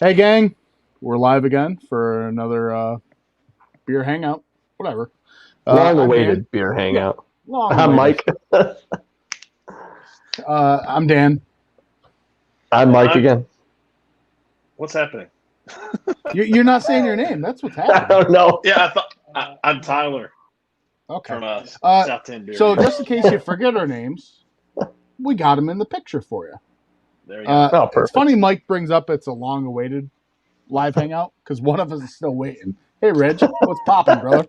Hey, gang. We're live again for another beer hangout. Whatever. Long-awaited beer Yeah, hangout. long I'm awaited. Mike. I'm Dan. I'm Mike again. What's happening? You're not saying your name. That's what's I happening. don't know. Yeah, I'm Tyler Okay. from South10 Beer So Reviews. just in case you forget our names, we got them in the picture for you. There you go. Oh, It's perfect. funny Mike brings up it's a long-awaited live hangout because one of us is still waiting. Hey, Reg, what's popping, brother?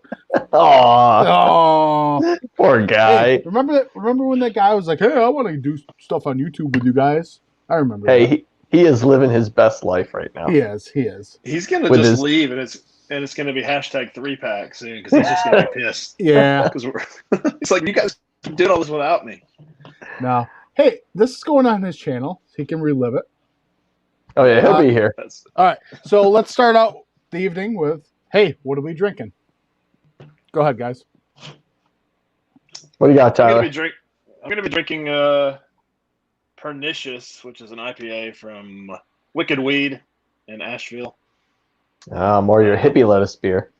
Aw, Oh, poor guy. hey, remember when that guy was like, "Hey, I want to do stuff on YouTube with you guys." I remember. Hey, that. he is living his best life right now. He is. He's gonna With just his- leave, and it's gonna be hashtag 3-pack soon because he's just gonna be pissed. Yeah. Because it's like you guys did all this without me. No. Hey, this is going on his channel. He can relive it. Oh yeah, he'll be here. All right. So let's start out the evening with, hey, what are we drinking? Go ahead, guys. What do you got, I'm Tyler? gonna be drinking Pernicious, which is an IPA from Wicked Weed in Asheville. More your hippie lettuce beer.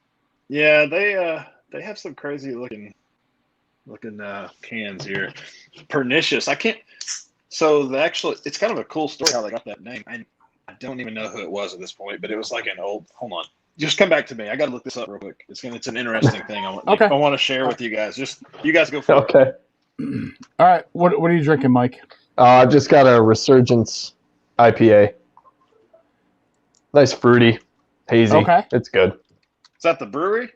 Yeah, they have some crazy looking cans here. Pernicious. I can't. So it's kind of a cool story how they got that name. I don't even know who it was at this point, but it was like an old. Hold on, just come back to me. I got to look this up real quick. It's an interesting thing. Okay. I want to share with you guys. Just you guys go for it. Okay. All right. What are you drinking, Mike? I've just got a Resurgence IPA. Nice fruity, hazy. Okay. It's good. Is that the brewery?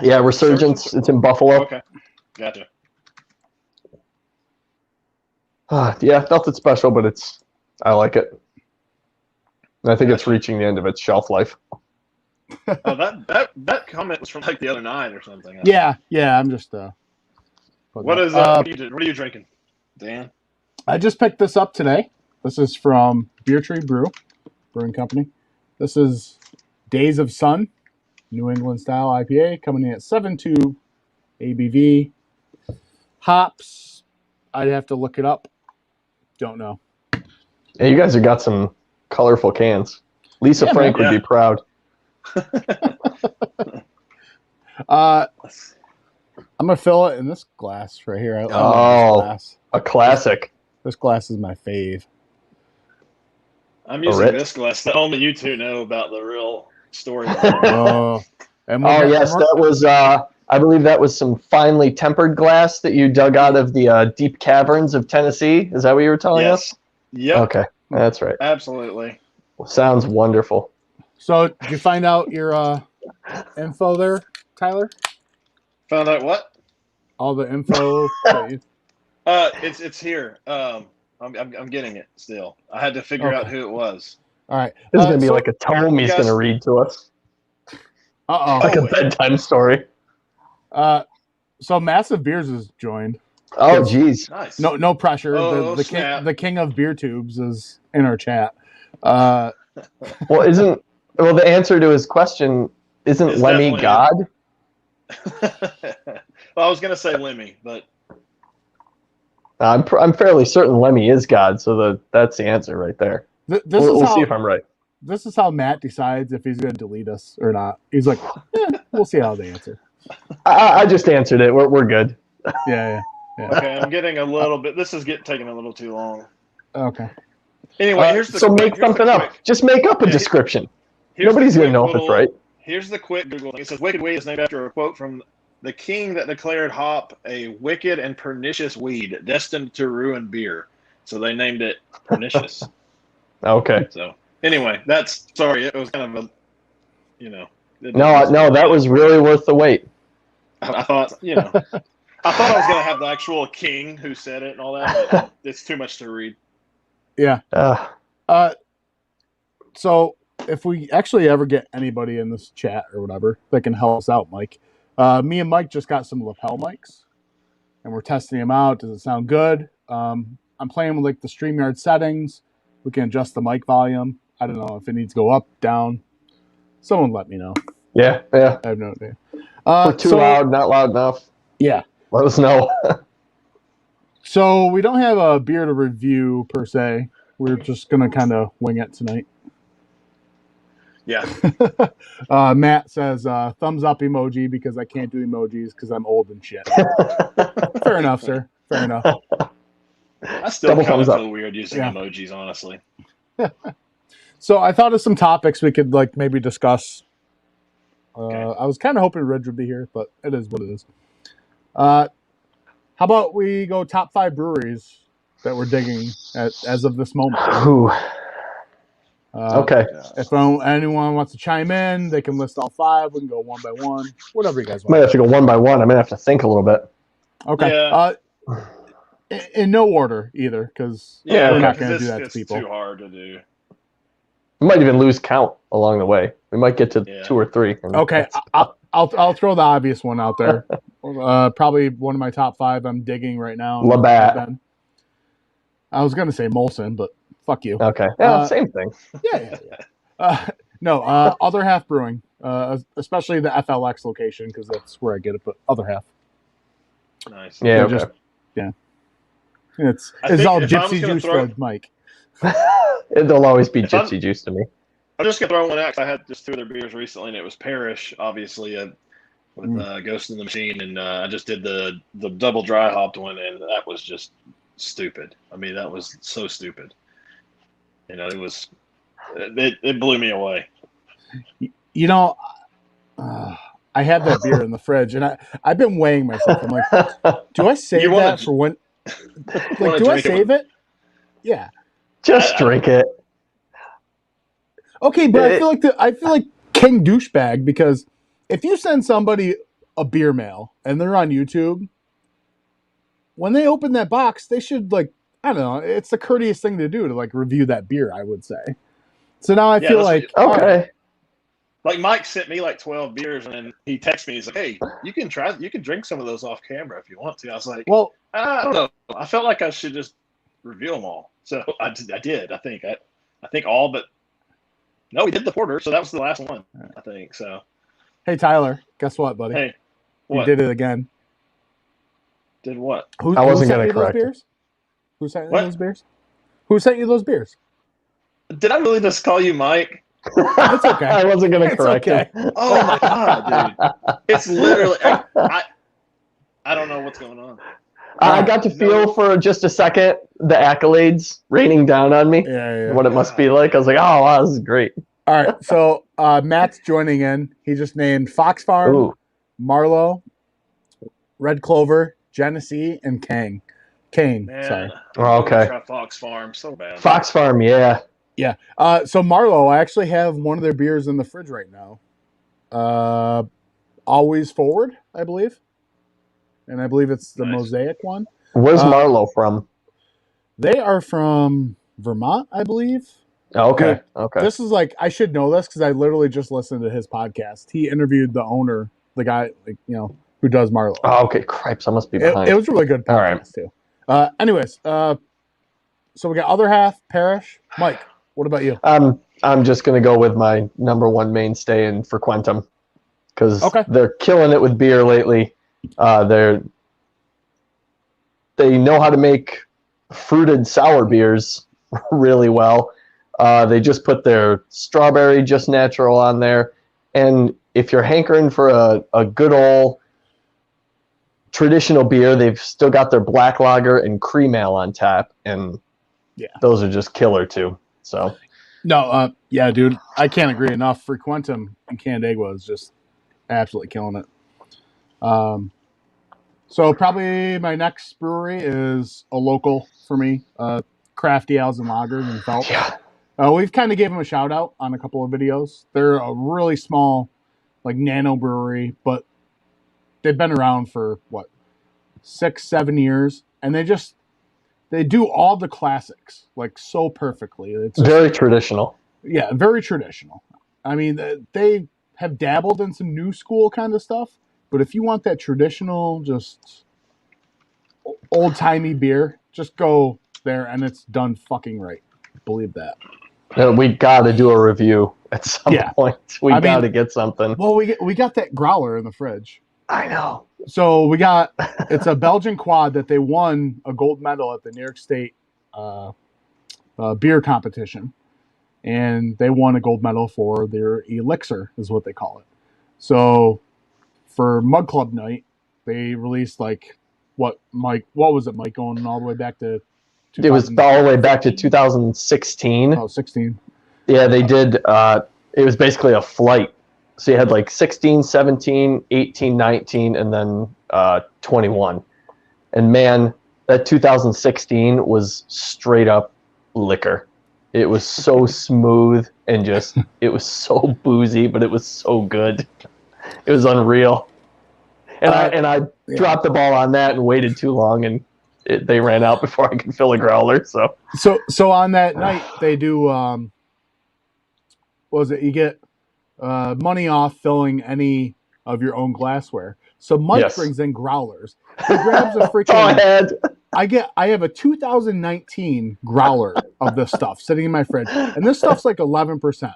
Yeah, Resurgence. It's in Buffalo. Okay, gotcha. Yeah, nothing special, but I like it. And I think it's reaching the end of its shelf life. Oh, that comment was from like the other night or something. Yeah. I'm just. What are you drinking, Dan? I just picked this up today. This is from Beer Tree Brewing Company. This is Days of Sun, New England style IPA, coming in at 7.2 ABV. Hops, I'd have to look it up. Don't know. Hey, you guys have got some colorful cans. Lisa Frank would be proud. I'm going to fill it in this glass right here. I love this glass. A classic. This glass is my fave. I'm using this glass that only you two know about the real story. Yes, that was, I believe that was some finely tempered glass that you dug out of the deep caverns of Tennessee. Is that what you were telling us? Yep. Okay, that's right. Absolutely. Sounds wonderful. So, did you find out your info there, Tyler? Found out what? All the info. It's here. I'm getting it still. I had to figure out who it was. All right. This is gonna be like a tome he's gonna read to us. Like a bedtime story. So Massive Beers has joined. Oh, geez. Nice. No pressure. The king of beer tubes is in our chat. Well, the answer to his question isn't Lemmy God? Well, I was gonna say Lemmy, but I'm fairly certain Lemmy is God, so that's the answer right there. We'll see if I'm right. This is how Matt decides if he's going to delete us or not. He's like, we'll see how they answer. I just answered it. We're good. Yeah. Okay, I'm getting a little bit. This is taking a little too long. Okay. Anyway, make something up. Just make up a description. Nobody's going to know if it's right. Here's the quick Google thing. It says Wicked Weed is named after a quote from the king that declared hop a wicked and pernicious weed destined to ruin beer. So they named it Pernicious. Okay. So anyway, sorry. It was kind of a, No, that was really worth the wait. I thought, I thought I was going to have the actual king who said it and all that, but it's too much to read. Yeah. So if we actually ever get anybody in this chat or whatever that can help us out, Mike, me and Mike just got some lapel mics and we're testing them out. Does it sound good? I'm playing with like the StreamYard settings. We can adjust the mic volume. I don't know if it needs to go up, down. Someone let me know. Yeah. I have no idea. We're too loud, not loud enough. Yeah. Let us know. So we don't have a beer to review per se. We're just going to kind of wing it tonight. Yeah. Matt says thumbs up emoji because I can't do emojis because I'm old and shit. Fair enough, sir. Fair enough. I still kind of feel weird using emojis, honestly. So I thought of some topics we could like maybe discuss. I was kind of hoping Ridge would be here, but it is what it is. How about we go top 5 breweries that we're digging as of this moment? Okay. If anyone wants to chime in, they can list all 5. We can go one by one. Whatever you guys want. Might have to go one by one. I might have to think a little bit. Okay. Yeah. In no order either, because we're not going to do that to people. It's too hard to do. We might even lose count along the way. We might get to 2 or 3. Okay, I'll throw the obvious one out there. Probably one of my top 5 I'm digging right now. Labatt. I was going to say Molson, but fuck you. Okay. Yeah, same thing. Yeah. No, Other Half Brewing, especially the FLX location, because that's where I get it, but Other Half. Nice. Yeah, It's all gypsy juice for Mike. It'll always be gypsy juice to me. I'm just going to throw one out. I had just 2 of their beers recently, and it was Parish, obviously, with Ghost in the Machine, and I just did the double dry hopped one, and that was just stupid. I mean, that was so stupid. You know, it blew me away. You know, I have that beer in the fridge, and I've been weighing myself. I'm like, do I save that for when? Like, do I save it? Yeah. Just drink it. Okay, but I feel like King douchebag, because if you send somebody a beer mail and they're on YouTube, when they open that box, they should, like, I don't know, it's the courteous thing to do to like review that beer, I would say. So now I feel like okay. Like Mike sent me like 12 beers, and then he texted me. He's like, "Hey, you can drink some of those off camera if you want to." I was like, "Well, I don't know. I felt like I should just review them all." So I did. I think all, but no, we did the porter, so that was the last one. I think so. Hey Tyler, guess what, buddy? Hey, what? You did it again. Did what? I wasn't going to correct you. Who sent you those beers? Who sent you those beers? Did I really just call you Mike? It's okay. I wasn't going to correct you. Oh my god, dude! It's literally I don't know what's going on. I got to feel for just a second the accolades raining down on me. Yeah. What it must be like. I was like, oh wow, this is great. All right, so Matt's joining in. He just named Fox Farm, Marlowe, Red Clover, Genesee, and Kane. Sorry. Oh, okay. Fox Farm, so bad. Fox Farm, yeah. Yeah. So Marlowe, I actually have one of their beers in the fridge right now. Always Forward, I believe. And I believe it's the Mosaic one. Where's Marlowe from? They are from Vermont, I believe. Oh, okay. Dude, okay. This is like, I should know this because I literally just listened to his podcast. He interviewed the owner, the guy, like, you know, who does Marlowe. Oh, okay. Cripes, I must be behind. It was a really good podcast, too. Anyways, so we got Other Half, Parish. Mike, what about you? I'm just going to go with my number one mainstay in Frequentum because they're killing it with beer lately. They know how to make fruited sour beers really well. They just put their strawberry just natural on there. And if you're hankering for a good old traditional beer, they've still got their black lager and cream ale on tap. And those are just killer too. So no, yeah, dude, I can't agree enough. Frequentum and Canandaigua is just absolutely killing it. So probably my next brewery is a local for me, Crafty Ales and Lagers in Phelps. Yeah. We've kind of gave them a shout out on a couple of videos. They're a really small, like nano brewery, but they've been around for 6-7 years, and they do all the classics like so perfectly. It's very traditional. Yeah, very traditional. I mean, they have dabbled in some new school kind of stuff, but if you want that traditional, just old-timey beer, just go there, and it's done fucking right. Believe that. We got to do a review at some point. We got to get something. Well, we got that growler in the fridge. I know. So it's a Belgian quad that they won a gold medal at the New York State beer competition. and they won a gold medal for their elixir, is what they call it. So for Mug Club night, they released like what was it, Mike, going all the way back to It was all the way back to 2016. Oh, 16. Yeah, they did. It was basically a flight. So you had like 16, 17, 18, 19, and then 21. And man, that 2016 was straight up liquor. It was so smooth and just, it was so boozy, but it was so good. It was unreal. And I dropped the ball on that and waited too long, and they ran out before I could fill a growler. So on that night they do what was it? You get money off filling any of your own glassware. So Mike brings in growlers. He grabs a freaking. I have a 2019 growler of this stuff sitting in my fridge, and this stuff's like 11%.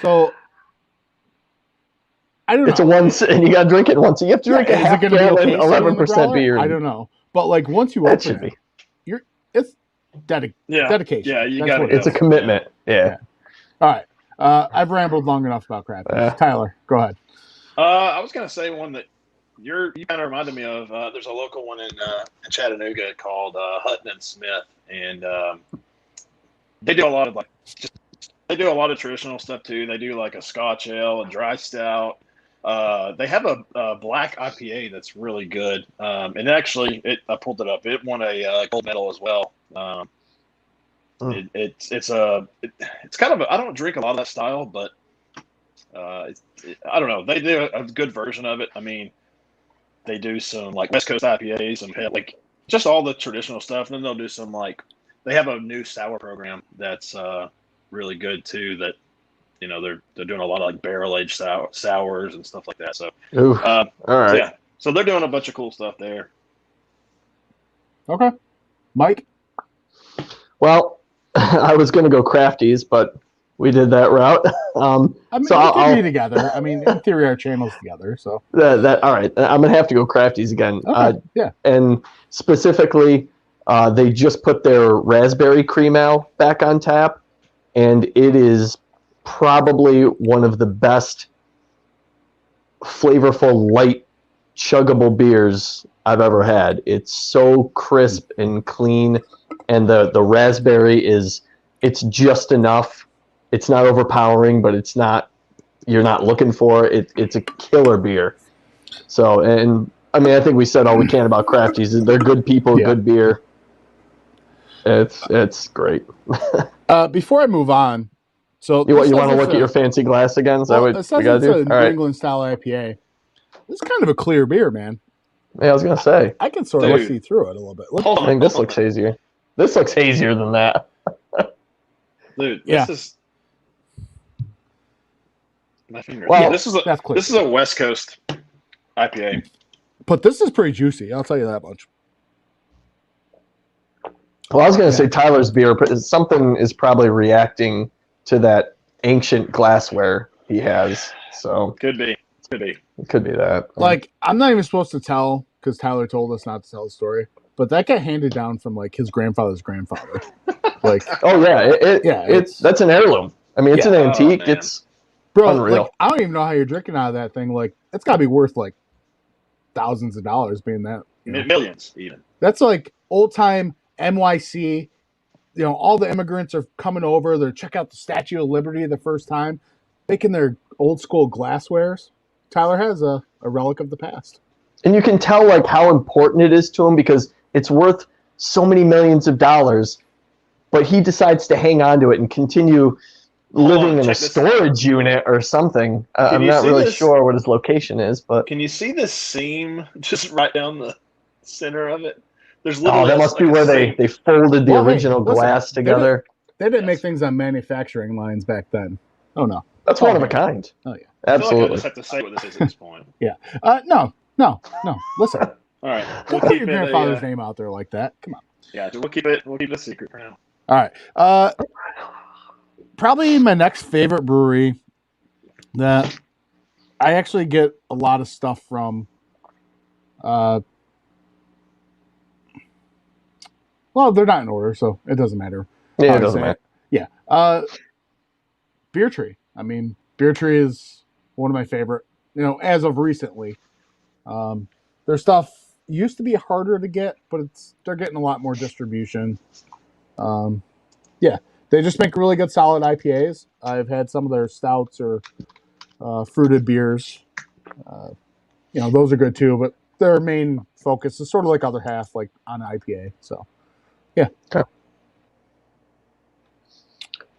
So I don't know. It's a once, and you got to drink it once. You have to drink a half gallon, 11% beer. I don't know, but like once you open it, it's dedication. Yeah, you got it. It's a commitment. Yeah. All right. I've rambled long enough about crap. Tyler, go ahead. I was gonna say one that you kind of reminded me of. There's a local one in Chattanooga called Hutton and Smith, and they do a lot of traditional stuff too. They do like a Scotch ale, a dry stout. They have a black IPA that's really good, and actually, I pulled it up. It won a gold medal as well. It's kind of I don't drink a lot of that style, but I don't know. They do a good version of it. I mean, they do some like West Coast IPAs and like just all the traditional stuff. And then they'll do some they have a new sour program that's really good too. That they're doing a lot of like barrel aged sours and stuff like that. So all right, yeah. So they're doing a bunch of cool stuff there. Okay, Mike. Well, I was going to go Crafties, but we did that route. I mean, I'll be together. I mean, in theory, our channel's together. So that all right. I'm going to have to go Crafties again. Okay. Yeah. And specifically, they just put their raspberry cream ale back on tap, and it is probably one of the best flavorful, light, chuggable beers I've ever had. It's so crisp and clean, and the raspberry it's just enough. It's not overpowering, but it's not, you're not looking for it. It's a killer beer. So, and I mean, I think we said all we can about Crafties. They're good people, good beer. It's great. Before I move on, so you want to look at your fancy glass again? Is that what we got to do? It's a New England style IPA. It's kind of a clear beer, man. Yeah, I was gonna say. I can sort of see through it a little bit. I think this looks hazier. This looks hazier than that. Dude, this is my finger. Well, this is a West Coast IPA. But this is pretty juicy. I'll tell you that much. Well, I was going to say Tyler's beer, but something is probably reacting to that ancient glassware he has. So could be. It could be that. Like, I'm not even supposed to tell because Tyler told us not to tell the story. But that got handed down from like his grandfather's grandfather. Like, oh yeah, that's an heirloom. I mean, it's an antique. It's unreal. Like, I don't even know how you're drinking out of that thing. Like, it's got to be worth like thousands of dollars, being that millions even. That's like old time NYC. All the immigrants are coming over. They're check out the Statue of Liberty the first time, making their old school glasswares. Tyler has a relic of the past. And you can tell like how important it is to him because it's worth so many millions of dollars, but he decides to hang on to it and continue living in a storage unit or something. I'm not really sure what his location is, but can you see this seam just right down the center of it? There's that must be where they folded the original glass together. They didn't make things on manufacturing lines back then. Oh no, that's one of a kind. Oh yeah, absolutely. I just have to say what this is at this point. Yeah. No. Listen. All right. Don't put your grandfather's name out there like that. Come on. Yeah, we'll keep it a secret for now. All right. Probably my next favorite brewery that I actually get a lot of stuff from. Well, they're not in order, so it doesn't matter. Yeah, it doesn't matter. Yeah. Beer Tree. I mean, Beer Tree is one of my favorite, as of recently. Their stuff used to be harder to get, but they're getting a lot more distribution. Yeah, they just make really good solid IPAs. I've had some of their stouts or fruited beers. Those are good too, but their main focus is sort of like other half, like on IPA. So, yeah. Okay.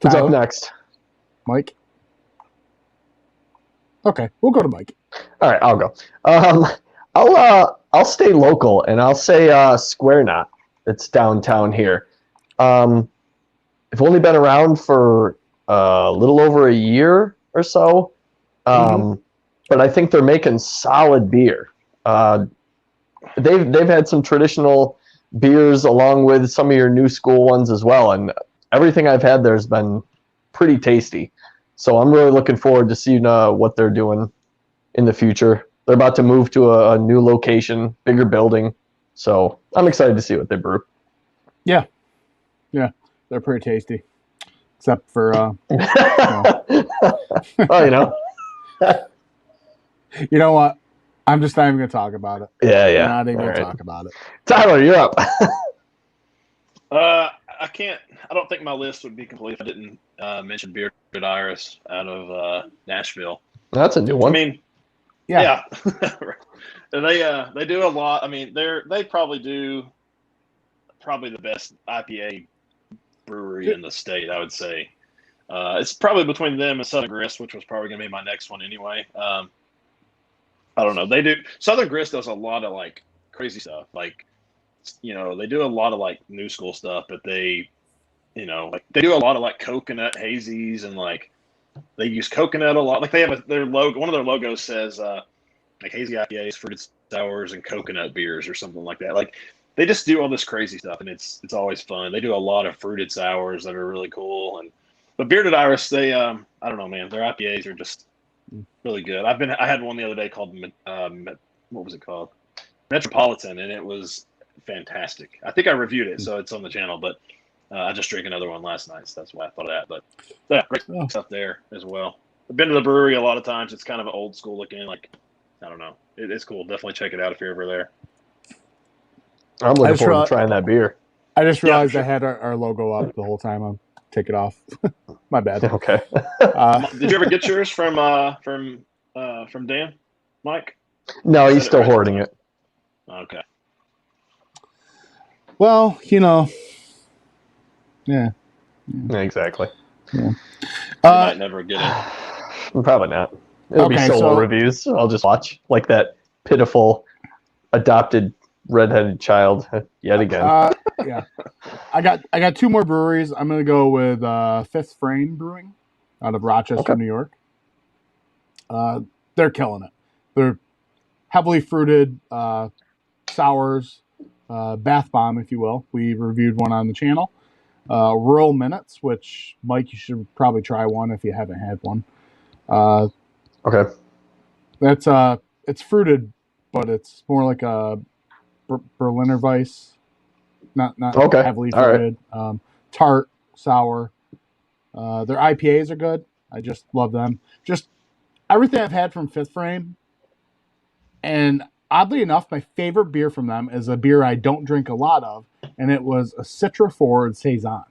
Who's up next? Mike. Okay, we'll go to Mike. All right, I'll go. I'll stay local and I'll say Square Knot. It's downtown here. I've only been around for a little over a year or so, but I think they're making solid beer. They've had some traditional beers along with some of your new school ones as well, and everything I've had there's been pretty tasty. So I'm really looking forward to seeing what they're doing in the future. They're about to move to a new location, bigger building. So I'm excited to see what they brew. Yeah, they're pretty tasty, except for well, you know what? I'm just not even going to talk about it. Yeah. I'm not even going to talk about it. Tyler, you're up. I can't. I don't think my list would be complete if I didn't mention Bearded Iris out of Nashville. That's a new one. I mean, yeah. They do a lot. I mean, they probably do the best IPA brewery in the state, I would say. It's probably between them and Southern Grist, which was probably going to be my next one anyway. I don't know. Southern Grist does a lot of like crazy stuff. Like, they do a lot of like new school stuff, but they do a lot of like coconut hazies and like they use coconut a lot. Like they have their logo. One of their logos says like hazy IPAs, fruited sours, and coconut beers or something like that. Like they just do all this crazy stuff, and it's always fun. They do a lot of fruited sours that are really cool. But Bearded Iris, they I don't know, man. Their IPAs are just really good. I had one the other day called what was it called? Metropolitan, and it was fantastic. I think I reviewed it, so it's on the channel. But I just drank another one last night, so that's why I thought of that. But yeah, great stuff there as well. I've been to the brewery a lot of times. It's kind of an old school looking, like I don't know. It's cool. Definitely check it out if you're ever there. I'm looking forward to trying that beer. I just realized I had our logo up the whole time. I'll take it off. My bad. Okay. Did you ever get yours from Dan, Mike? No, he's still hoarding it. Okay. Well, yeah. Exactly. Yeah. Might never get it. Probably not. It'll be solo reviews. I'll just watch like that pitiful adopted redheaded child yet again. Yeah. I got two more breweries. I'm gonna go with Fifth Frame Brewing out of Rochester, New York. They're killing it. They're heavily fruited sours, bath bomb, if you will. We reviewed one on the channel. Rural Minutes, which Mike, you should probably try one if you haven't had one. Okay. That's it's fruited, but it's more like a Berliner Weiss, not heavily fruited. Right. Tart, sour. Their IPAs are good. I just love them. Just everything I've had from Fifth Frame. And oddly enough, my favorite beer from them is a beer I don't drink a lot of, and it was a Citra Forward Saison.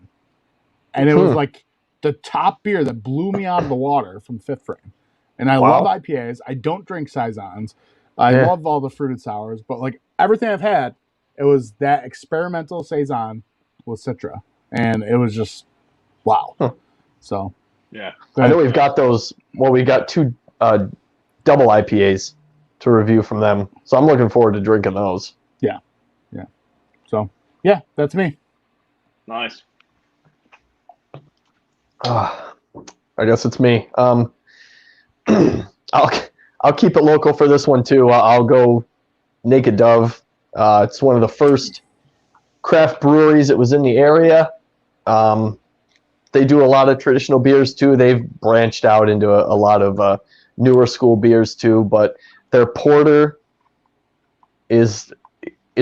And it was like the top beer that blew me out of the water from Fifth Frame. And I love IPAs. I don't drink Saisons. I love all the fruited sours, but like everything I've had, it was that experimental Saison with Citra. And it was just, wow. So, yeah. I know we've got those. Well, we've got two double IPAs to review from them. So I'm looking forward to drinking those. Yeah. Yeah. So, yeah, that's me. Nice. I guess it's me. I'll keep it local for this one too. I'll go Naked Dove. It's one of the first craft breweries that was in the area. They do a lot of traditional beers too. They've branched out into a lot of newer school beers too, but their porter it's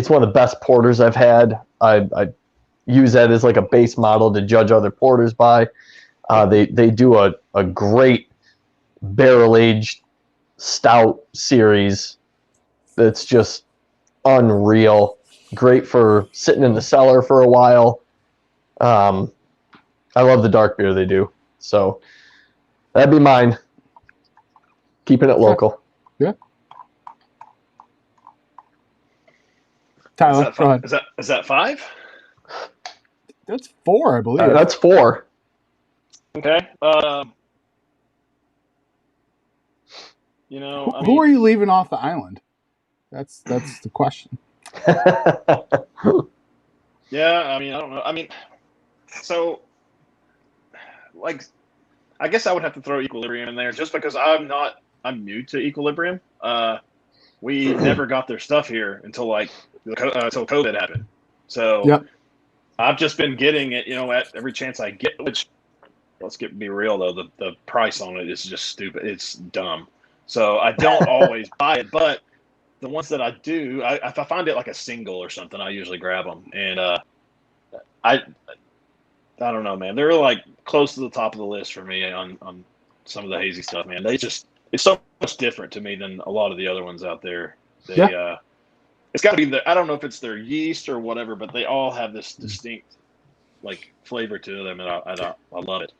one of the best porters I've had. I use that as like a base model to judge other porters by. They do a great barrel-aged stout series that's just unreal. Great for sitting in the cellar for a while. I love the dark beer they do. So that'd be mine. Keeping it local. Yeah. Tyler, go ahead. Is that 5? That's 4, I believe. That's 4. Okay. Who are you leaving off the island? That's the question. Yeah, I don't know. So, like, I guess I would have to throw Equilibrium in there just because I'm new to Equilibrium. We never got their stuff here until until COVID happened. So yep. I've just been getting it, at every chance I get, which, be real though, the price on it is just stupid. It's dumb. So I don't always buy it, but the ones that I do, if I find it like a single or something, I usually grab them. And I don't know, man. They're like close to the top of the list for me on some of the hazy stuff, man. It's so much different to me than a lot of the other ones out there. It's got to be I don't know if it's their yeast or whatever, but they all have this distinct like flavor to them, and I love it.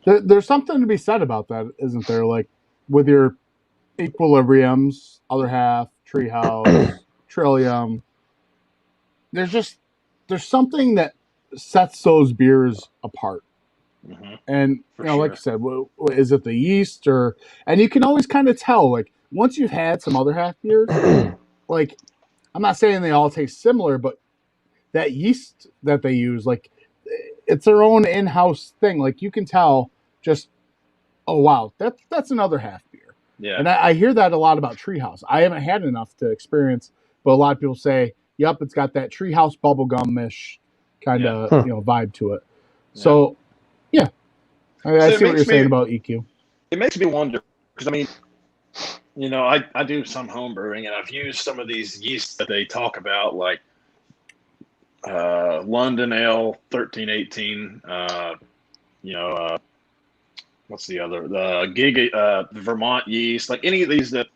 There's something to be said about that, isn't there? Like with your Equilibriums, Other Half, Treehouse, Trillium. There's something that sets those beers apart. Mm-hmm. And like you said, is it the yeast and you can always kind of tell, like once you've had some Other Half beers, like I'm not saying they all taste similar, but that yeast that they use, like it's their own in-house thing. Like you can tell just, oh wow, that's an Other Half beer. Yeah. And I hear that a lot about Treehouse. I haven't had enough to experience, but a lot of people say, yep, it's got that Treehouse bubblegum-ish kind of vibe to it. So yeah, I see what you're saying about EQ. It makes me wonder because I do some home brewing and I've used some of these yeasts that they talk about, like London Ale 1318. What's the other? The Vermont yeast. Like any of these that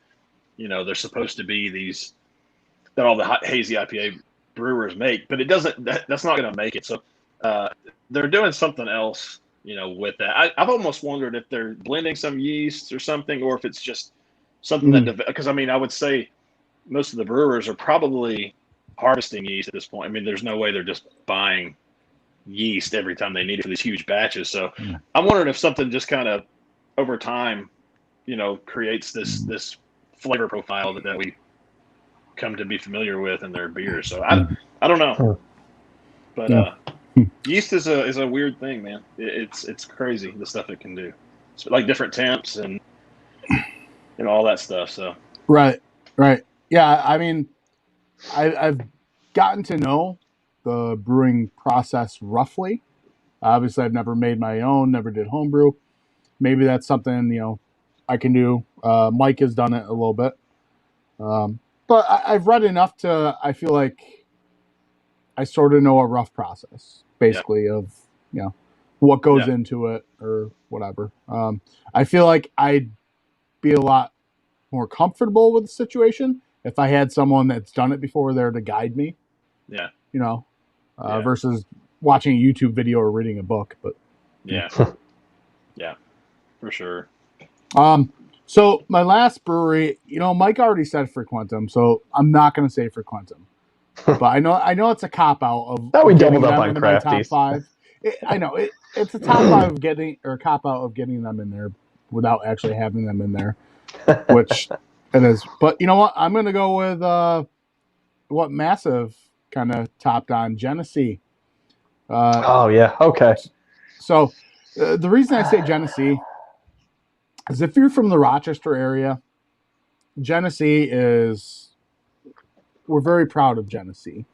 they're supposed to be these that all the hazy IPA brewers make, but it doesn't. That's not going to make it. So they're doing something else. With that, I've almost wondered if they're blending some yeast or something, or if it's just something because I would say most of the brewers are probably harvesting yeast at this point. There's no way they're just buying yeast every time they need it for these huge batches. So I'm wondering if something just kind of over time, creates this flavor profile that we come to be familiar with in their beers. So I don't know, but yeast is a weird thing, man. It's crazy the stuff it can do. It's like different temps and all that stuff. So right, yeah. I've gotten to know the brewing process roughly. Obviously, I've never made my own, never did homebrew. Maybe that's something I can do. Mike has done it a little bit, but I've read enough to. I feel like I sort of know a rough process, basically, of what goes into it or whatever. I feel like I'd be a lot more comfortable with the situation if I had someone that's done it before there to guide me. Yeah. Versus watching a YouTube video or reading a book. But yeah, for sure. So my last brewery, Mike already said Frequentum, so I'm not going to say Frequentum. But I know it's a cop out of. Now we doubled up on Crafties. Top 5. I know it's a top 5 of getting or a cop out of getting them in there without actually having them in there, which it is. But you know what? I'm going to go with what Massive kind of topped on Genesee. Oh yeah, okay. So the reason I say Genesee is if you're from the Rochester area, Genesee we're very proud of Genesee.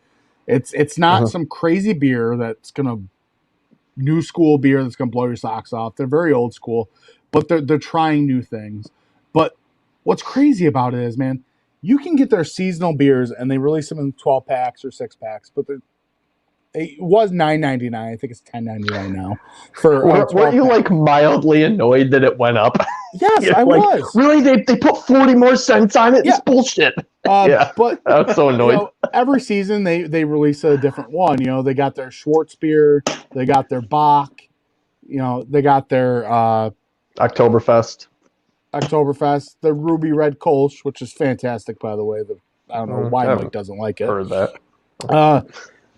It's not some crazy beer that's new school beer that's gonna blow your socks off. They're very old school, but they're trying new things. But what's crazy about it is, man, you can get their seasonal beers and they release them in 12 packs or 6 packs, but It was $9.99. I think it's $10.99 now. For weren't you like mildly annoyed that it went up? Yes, I like, was. Really, they put 40 more cents on it? Yeah. It's bullshit. But I was so annoyed. Every season they release a different one. They got their Schwartz beer, they got their Bach, they got their Oktoberfest, the Ruby Red Kolsch, which is fantastic, by the way. I don't know why Mike doesn't like it. Heard that.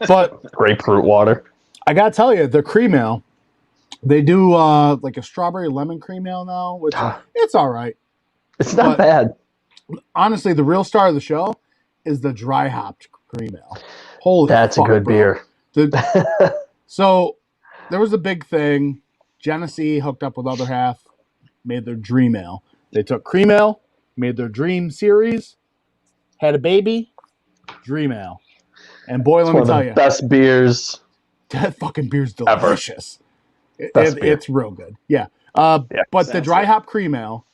But grapefruit water. I gotta tell you, the cream ale, they do like a strawberry lemon cream ale now, which it's all right. It's not bad. Honestly, the real star of the show is the dry hopped cream ale. Holy That's fuck, a good bro. beer. So there was a big thing. Genesee hooked up with Other Half, made their dream ale. They took cream ale, made their dream series, had a baby, dream ale. And boy, let me tell you, best beers. That fucking beer's delicious. It's real good. Yeah. But the dry hop cream ale,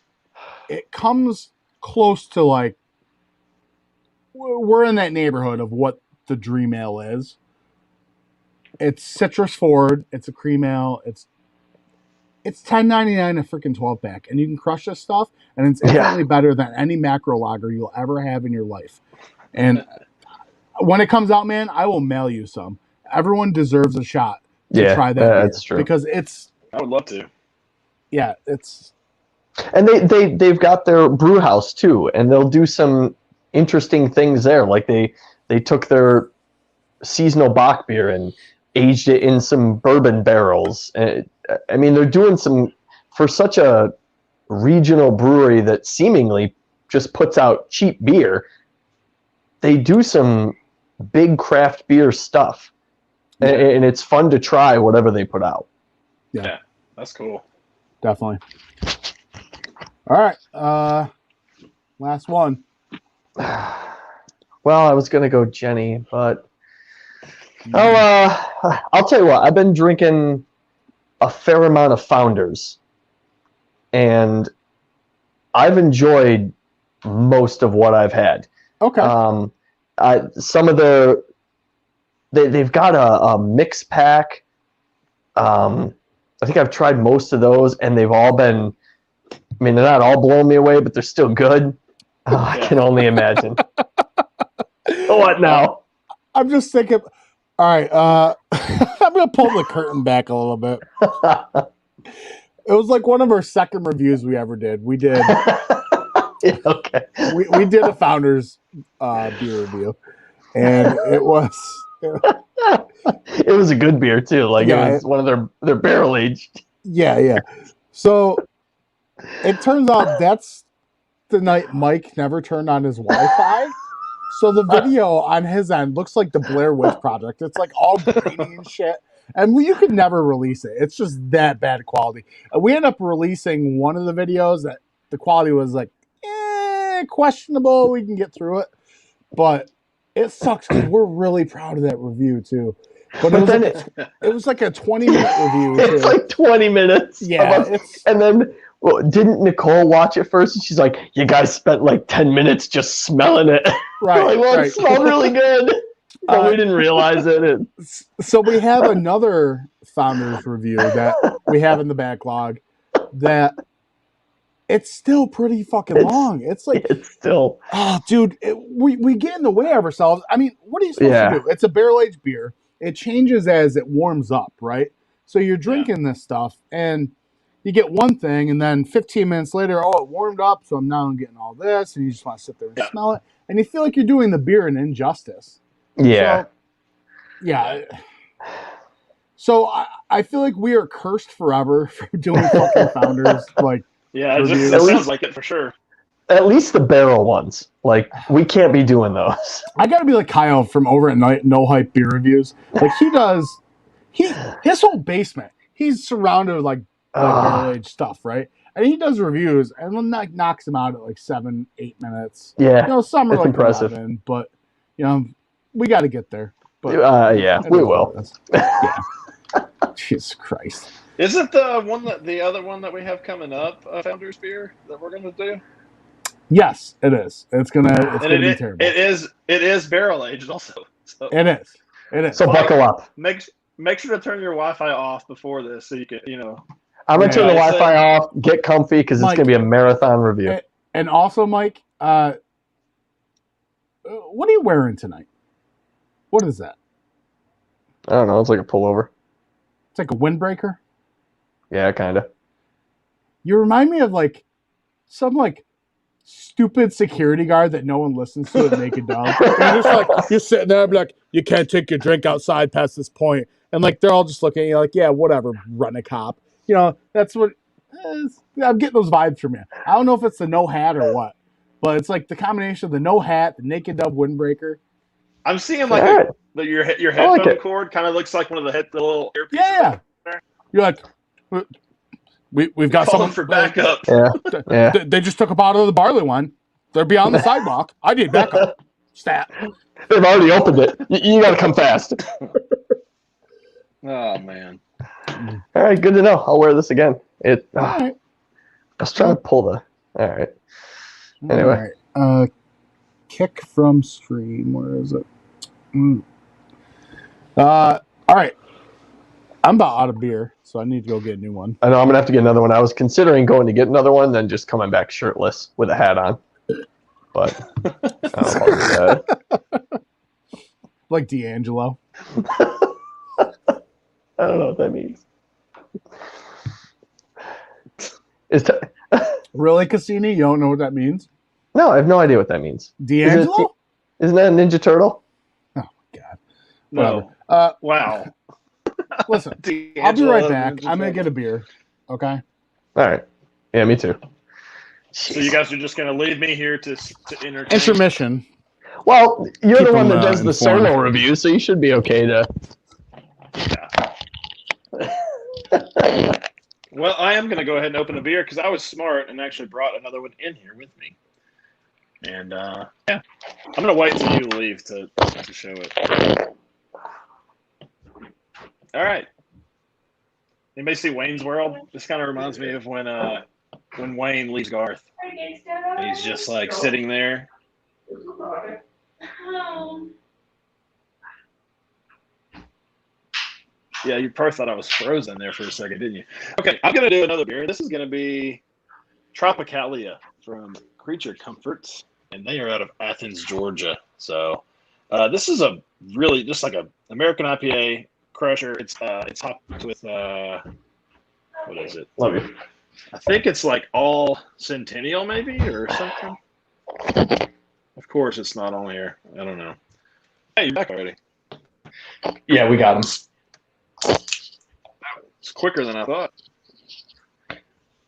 it comes close to like, we're in that neighborhood of what the dream ale is. It's citrus forward. It's a cream ale. It's $10.99 a freaking 12-pack, and you can crush this stuff, and it's infinitely better than any macro lager you'll ever have in your life. And when it comes out, man, I will mail you some. Everyone deserves a shot to try that beer. That's true. Because I would love to. Yeah, it's... And they've got their brew house, too, and they'll do some interesting things there. Like they took their seasonal Bach beer and aged it in some bourbon barrels. I mean, they're doing some, for such a regional brewery that seemingly just puts out cheap beer, they do some big craft beer stuff. Yeah. And it's fun to try whatever they put out. Yeah, that's cool. Definitely. All right. Last one. Well, I was going to go Jenny, but I'll tell you what. I've been drinking a fair amount of Founders, and I've enjoyed most of what I've had. Okay. Some of they've got a mix pack. I think I've tried most of those, and they've all been, I mean, they're not all blowing me away, but they're still good. I can only imagine. What now? I'm just thinking, all right, I'm going to pull the curtain back a little bit. It was like one of our second reviews we ever did. We did. Okay. We did a Founders beer review, and it was a good beer too. Like it was one of their barrel aged. Yeah. So it turns out that's the night Mike never turned on his Wi-Fi. So the video on his end looks like the Blair Witch Project. It's like all grainy and shit. And you could never release it. It's just that bad quality. We ended up releasing one of the videos that the quality was like, questionable. We can get through it. But it sucks because we're really proud of that review too. But it was like a 20-minute review. It's like 20 minutes. Yeah. And then didn't Nicole watch it first? And she's like, you guys spent like 10 minutes just smelling it. Right. Like, well, it smelled really good. But we didn't realize it. So we have another Founders review that we have in the backlog that it's still pretty fucking long. It's still. Oh, dude, we get in the way of ourselves. I mean, what are you supposed to do? It's a barrel-aged beer. It changes as it warms up, right? So you're drinking this stuff, and you get one thing, and then 15 minutes later, it warmed up, so now I'm getting all this, and you just want to sit there and smell it, and you feel like you're doing the beer an injustice. Yeah. So I feel like we are cursed forever for doing fucking Founders. Like, it sounds like it for sure. At least the barrel ones. Like, we can't be doing those. I got to be like Kyle from over at No Hype Beer Reviews. Like, his whole basement, he's surrounded with like barrel-aged stuff, right? And he does reviews, and then that knocks him out at like 7-8 minutes. Yeah, some are like impressive. 11, but we got to get there. But we will. Jesus Christ! Isn't the other one that we have coming up Founders beer that we're gonna do? Yes, it is. It's gonna be terrible. It is barrel aged also. So. It is. It is. So buckle up. Make sure to turn your Wi-Fi off before this, so you can, I'm going to turn the Yeah. Wi-Fi off, get comfy, because it's Mike, going to be a marathon review. And also, Mike, what are you wearing tonight? What is that? I don't know. It's like a pullover. It's like a windbreaker? Yeah, kind of. You remind me of like some like stupid security guard that no one listens to at Naked Dog. You're just like, you're sitting there and be like, you can't take your drink outside past this point. And like they're all just looking at you like, yeah, whatever, run a cop. That's what I'm getting those vibes from you. I don't know if it's the no hat or what, but it's like the combination of the no hat, the Naked Dog windbreaker. I'm seeing like your headphone cord kind of looks like one of the little earpieces. Yeah. You're like, we've got someone for backup. Yeah. They just took a bottle of the barley wine. They're beyond the sidewalk. I need backup. Stat. They've already opened it. You got to come fast. Oh man. All right, good to know. I'll wear this again. All right. I was trying to pull the. All right. Anyway. All right. Kick from stream. Where is it? All right. I'm about out of beer, so I need to go get a new one. I know I'm going to have to get another one. I was considering going to get another one, then just coming back shirtless with a hat on. But I don't want to do that. Like D'Angelo. I don't know what that means. Really, Cassini? You don't know what that means? No, I have no idea what that means. D'Angelo? Isn't that a Ninja Turtle? Oh, my God. No. Whatever. Wow. Listen, I'll be right back. I'm going to get a beer. Okay? All right. Yeah, me too. So you guys are just going to leave me here to entertain? Intermission. Well, you're Keep the one them, that does the informed. Cerno review, so you should be okay to. Yeah. Well, I am going to go ahead and open a beer because I was smart and actually brought another one in here with me. And yeah, I'm going to wait until you leave to show it. All right. Anybody see Wayne's World? This kind of reminds me of when Wayne leaves Garth. And he's just like sitting there. Yeah, you probably thought I was frozen there for a second, didn't you? Okay, I'm going to do another beer. This is going to be Tropicalia from Creature Comforts, and they are out of Athens, Georgia. So this is a really just like a American IPA crusher. It's hopped with what is it? Love you. I think it's like all Centennial maybe or something. Of course, it's not on here. I don't know. Hey, you're back already. Yeah, we got him. It's quicker than I thought.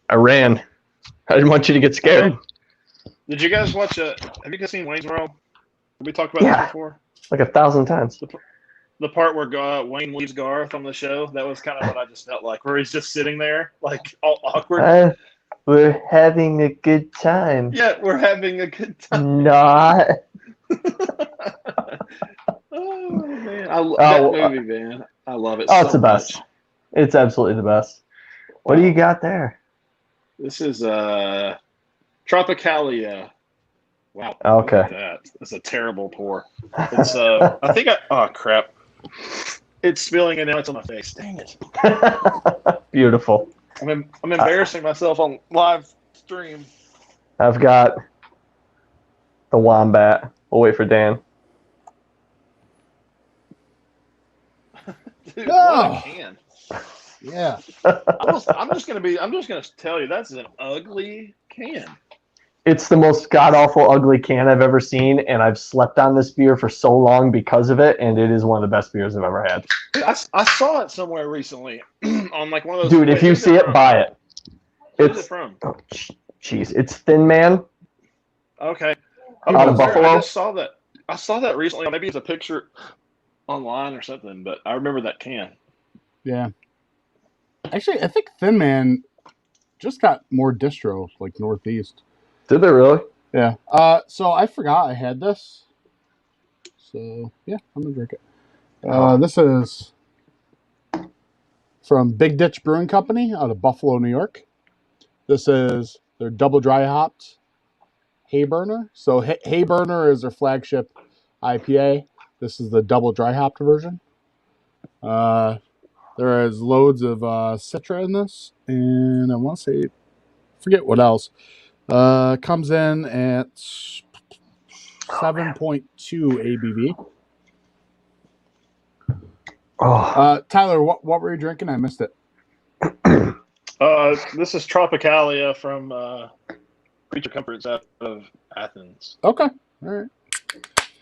I ran. I didn't want you to get scared. Did you guys watch? Have you guys seen Wayne's World? Have we talked about this before? Like 1,000 times. The part where Wayne leaves Garth on the show, that was kind of what I just felt like, where he's just sitting there, like all awkward. We're having a good time. Yeah, we're having a good time. Not. Oh man, that movie, man, I love it. Oh, it's the best. Much. It's absolutely the best. What do you got there? This is Tropicalia. Wow. Okay. That's a terrible pour. It's I think oh crap. It's spilling and now it's on my face. Dang it. Beautiful. I'm embarrassing myself on live stream. I've got the Wombat. We'll wait for Dan. Dude, what a can. Yeah. I'm just gonna tell you that's an ugly can. It's the most god-awful ugly can I've ever seen, and I've slept on this beer for so long because of it, and it is one of the best beers I've ever had. I saw it somewhere recently on like one of those. Dude, if you see it, buy it. Where's it from? Oh, jeez, it's Thin Man. Okay. Out of Buffalo. I just saw that. I saw that recently. Maybe it's a picture online or something, but I remember that can. Yeah. Actually, I think Thin Man just got more distro, like Northeast. Did they really? Yeah. So I forgot I had this. So yeah, I'm gonna drink it. This is from Big Ditch Brewing Company out of Buffalo, New York. This is their double dry hopped Hay Burner. So Hay Burner is their flagship IPA. This is the double dry hopped version. There is loads of Citra in this, and I want to say, forget what else. Comes in at 7.2 ABV. Tyler, what were you drinking? I missed it. This is Tropicalia from Creature Comforts out of Athens. Okay, all right.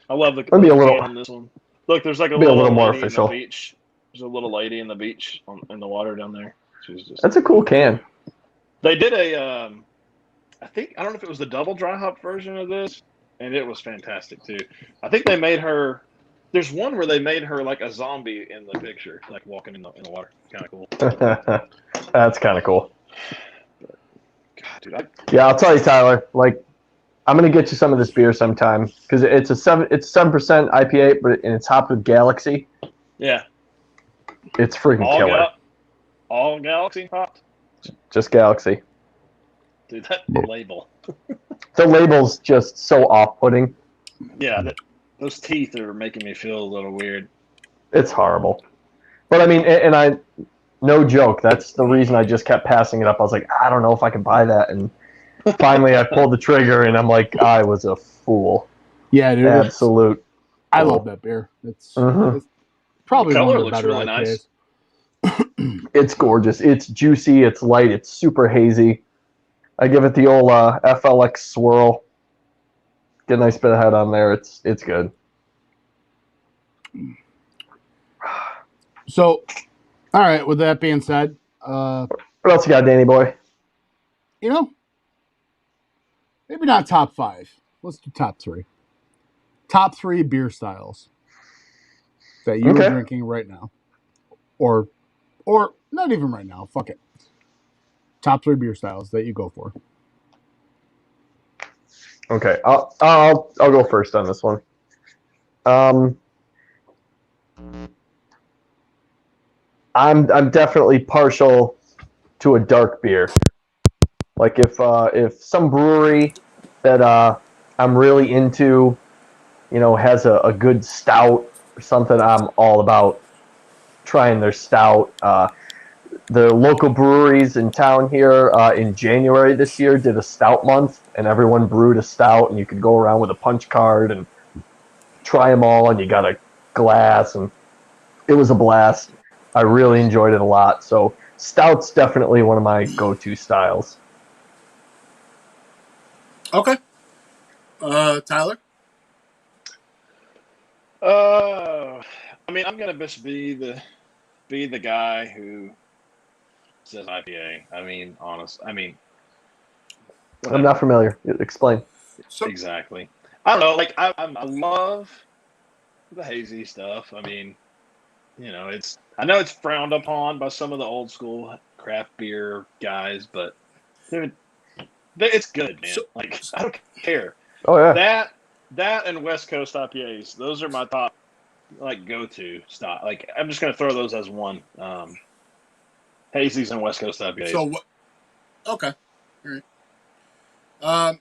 I love the Maybe a little can on this one. Look, there's like a be a little little more lady official. in the beach. There's a little lady in the beach in the water down there. She's just. That's a cool can. They did a, I don't know if it was the double dry hop version of this, and it was fantastic too. I think they made her. There's one where they made her like a zombie in the picture, like walking in the water. Kind of cool. That's kind of cool. God, dude, Yeah, I'll tell you, Tyler. Like, I'm gonna get you some of this beer sometime because it's a 7% IPA, and it's hopped with Galaxy. Yeah. It's freaking killer. All Galaxy hopped. Just Galaxy. Dude, that label. The label's just so off-putting. Yeah, those teeth are making me feel a little weird. It's horrible. But I mean, and I, no joke, that's the reason I just kept passing it up. I was like, I don't know if I can buy that. And finally I pulled the trigger and I'm like, I was a fool. Yeah, dude. Absolute. I love that beer. It's probably The one color of the looks better really IPAs. nice. It's gorgeous. It's juicy. It's light. It's super hazy. I give it the old FLX swirl. Get a nice bit of head on there. It's good. So, all right. With that being said, What else you got, Danny boy? you know, maybe not top 5. Let's do top 3. Top 3 beer styles that you are drinking right now, or not even right now. Fuck it. Top 3 beer styles that you go for. Okay, I'll go first on this one. I'm definitely partial to a dark beer. Like if some brewery that I'm really into, has a good stout or something, I'm all about trying their stout. The local breweries in town here in January this year did a stout month, and everyone brewed a stout, and you could go around with a punch card and try them all, and you got a glass, and it was a blast. I really enjoyed it a lot. So stout's definitely one of my go-to styles. Okay. Tyler? I mean, I'm gonna just be the guy who says IPA. I mean, whatever. I'm not familiar. Explain. Exactly. I don't know. Like I love the hazy stuff. I mean, I know it's frowned upon by some of the old school craft beer guys, but dude, it's good, man. Like I don't care. Oh yeah. That and West Coast IPAs. Those are my top go-to style. Like I'm just gonna throw those as one. Hazies and West Coast IPAs. So what? Okay. All right.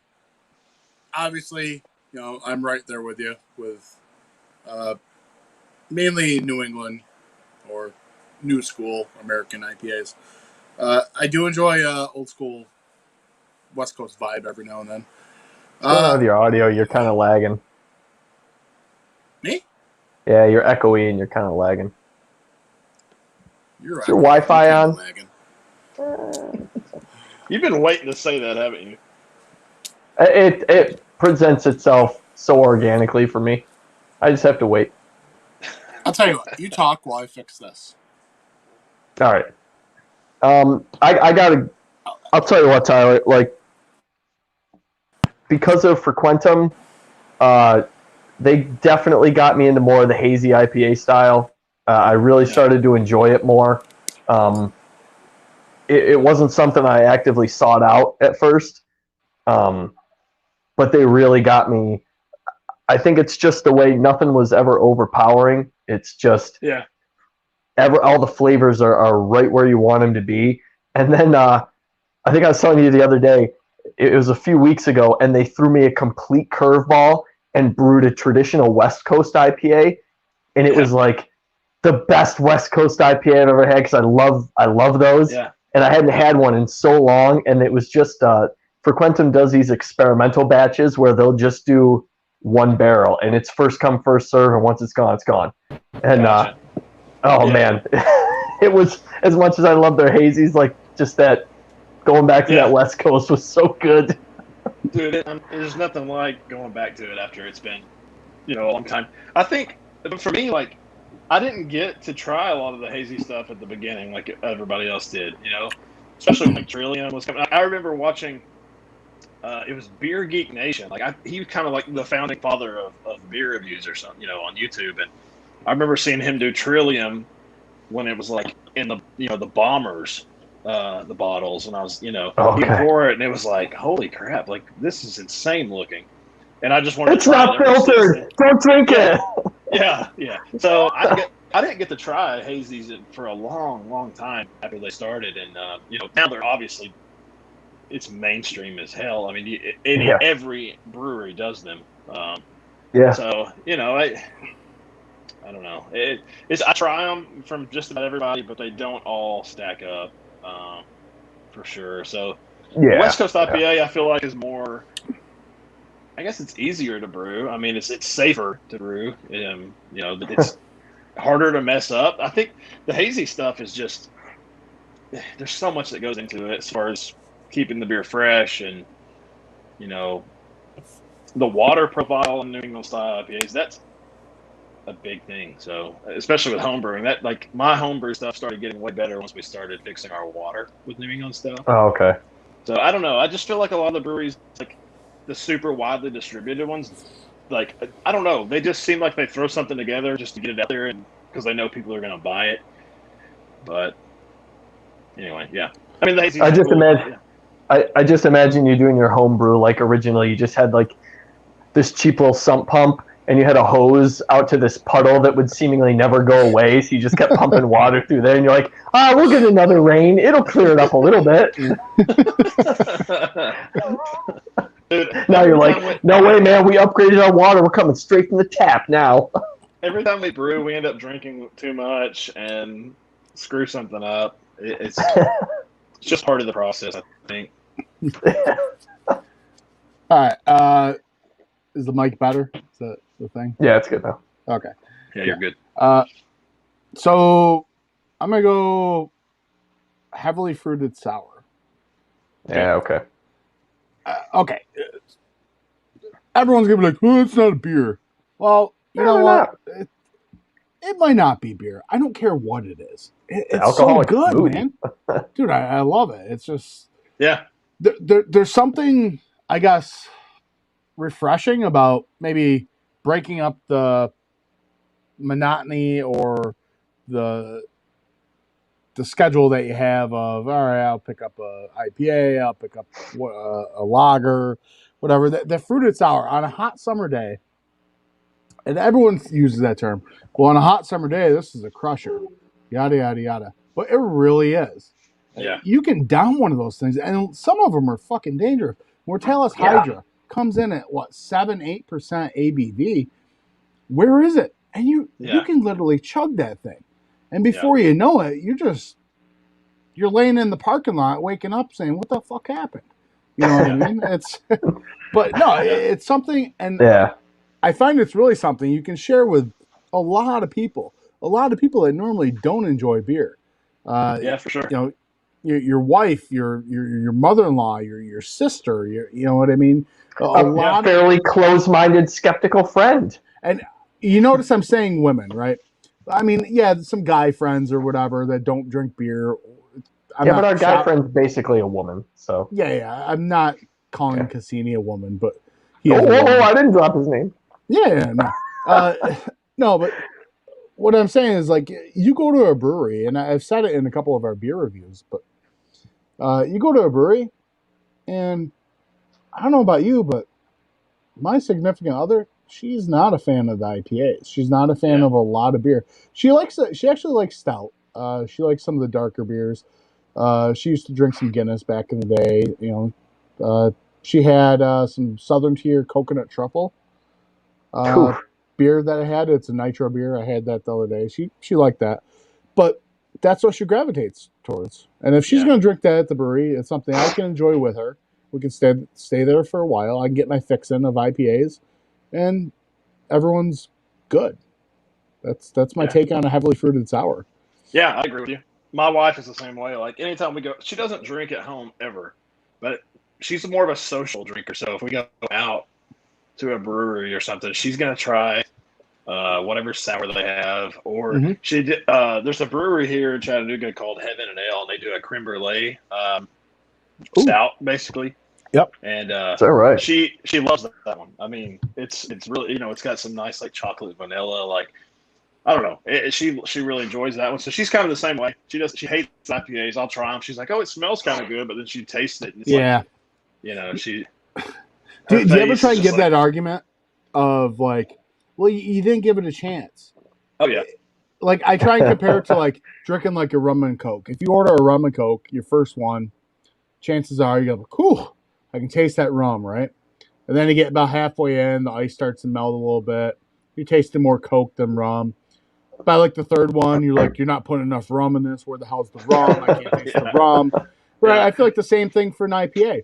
Obviously, I'm right there with you with mainly New England or new school American IPAs. I do enjoy old school West Coast vibe every now and then. What's going on with your audio? You're kind of lagging. Me? Yeah, you're echoey and you're kind of lagging. Is your You're Wi-Fi on? Lagging. You've been waiting to say that, haven't you? It presents itself so organically for me. I just have to wait. I'll tell you what. You talk while I fix this. All right. I gotta. I'll tell you what, Tyler. Like, because of Frequentum, they definitely got me into more of the hazy IPA style. I really started to enjoy it more. It wasn't something I actively sought out at first, but they really got me. I think it's just the way nothing was ever overpowering. It's just all the flavors are right where you want them to be. And then I think I was telling you the other day, it was a few weeks ago, and they threw me a complete curveball and brewed a traditional West Coast IPA, and it was like the best West Coast IPA I've ever had because I love those. Yeah. And I hadn't had one in so long, and it was just Frequentum does these experimental batches where they'll just do one barrel, and it's first come first serve, and once it's gone, it's gone. And Gotcha. man, it was, as much as I love their hazies, like just that going back to that West Coast was so good. Dude, there's nothing like going back to it after it's been, a long time. I think for me, like, I didn't get to try a lot of the hazy stuff at the beginning like everybody else did, especially when like Trillium was coming. I remember watching, it was Beer Geek Nation. Like he was kind of like the founding father of beer reviews or something, on YouTube. And I remember seeing him do Trillium when it was like in the, the bombers, the bottles, and I was, he pour it, and it was like, holy crap, like this is insane looking. And I just wanted it's to try not filtered. Don't drink it. Yeah. So I didn't get to try hazies for a long time after they started, and now they're obviously it's mainstream as hell. I mean, every brewery does them. So I don't know. I try them from just about everybody, but they don't all stack up for sure. So West Coast IPA, I feel like is more. I guess it's easier to brew. I mean, it's safer to brew. It's harder to mess up. I think the hazy stuff is just there's so much that goes into it as far as keeping the beer fresh and the water profile in New England style IPAs. That's a big thing. So especially with homebrewing, that like my homebrew stuff started getting way better once we started fixing our water with New England stuff. Oh, okay. So I don't know. I just feel like a lot of the breweries like. The super widely distributed ones, like I don't know, they just seem like they throw something together just to get it out there, and because they know people are going to buy it. But anyway, I mean, I just imagine, I just imagine you doing your home brew like originally. You just had like this cheap little sump pump, and you had a hose out to this puddle that would seemingly never go away. So you just kept pumping water through there, and you're like, we'll get another rain. It'll clear it up a little bit. Dude, now you're like, no way, man. We upgraded our water. We're coming straight from the tap now. Every time we brew, we end up drinking too much and screw something up. It's just part of the process, I think. All right. Is the mic better? Is that the thing? Yeah, it's good now. Okay. Yeah, you're good. So I'm gonna go heavily fruited sour. Yeah. Okay. Okay. Everyone's gonna be like, "Oh, it's not a beer." Well, you know what? It might not be beer. I don't care what it is. It's so good, man. Dude, I love it. It's just there's something, I guess, refreshing about maybe breaking up the monotony or the schedule that you have of, all right, I'll pick up a IPA, I'll pick up a lager, whatever. The fruited sour on a hot summer day, and everyone uses that term. Well, on a hot summer day, this is a crusher, yada, yada, yada. But it really is. Yeah. You can down one of those things, and some of them are fucking dangerous. Mortalis Hydra comes in at, 7-8% ABV. Where is it? And you can literally chug that thing. And before you know it, you're laying in the parking lot, waking up saying, what the fuck happened? You know what I mean? But no, it's something, and I find it's really something you can share with a lot of people that normally don't enjoy beer. For sure. Your wife, your mother-in-law, your sister, you know what I mean? A fairly closed-minded, skeptical friend. And you notice I'm saying women, right? I mean, some guy friends or whatever that don't drink beer. But our guy friend's basically a woman, so. Yeah. I'm not calling Cassini a woman, but I didn't drop his name. No. No, but what I'm saying is, like, you go to a brewery, and I've said it in a couple of our beer reviews, but you go to a brewery, and I don't know about you, but my significant other, she's not a fan of the IPAs. She's not a fan of a lot of beer. She actually likes stout. She likes some of the darker beers. She used to drink some Guinness back in the day. She had some Southern Tier coconut truffle. beer that I had. It's a nitro beer. I had that the other day. She liked that, but that's what she gravitates towards. And if she's going to drink that at the brewery, it's something I can enjoy with her. We can stay there for a while. I can get my fix in of IPAs, and everyone's good. That's my take on a heavily fruited sour. Yeah, I agree with you. My wife is the same way. Like anytime we go, she doesn't drink at home ever, but she's more of a social drinker. So if we go out to a brewery or something, she's gonna try whatever sour they have. Or she did. There's a brewery here in Chattanooga called Heaven and Ale, and they do a creme brulee stout, basically. Yep. And is that right? She loves that one. I mean, it's really, it's got some nice like chocolate vanilla, like I don't know. She really enjoys that one. So she's kind of the same way. She hates IPAs. I'll try them. She's like, oh, it smells kind of good, but then she tastes it. And it's like, she. Do you ever try and give that argument of like, well, you didn't give it a chance? Oh yeah. Like I try and compare it to like drinking like a rum and Coke. If you order a rum and Coke, your first one, chances are you're like, cool, I can taste that rum, right? And then you get about halfway in, the ice starts to melt a little bit. You're tasting more Coke than rum. By like the third one, you're like, you're not putting enough rum in this. Where the hell's the rum? I can't taste the rum. Right? Yeah. I feel like the same thing for an IPA.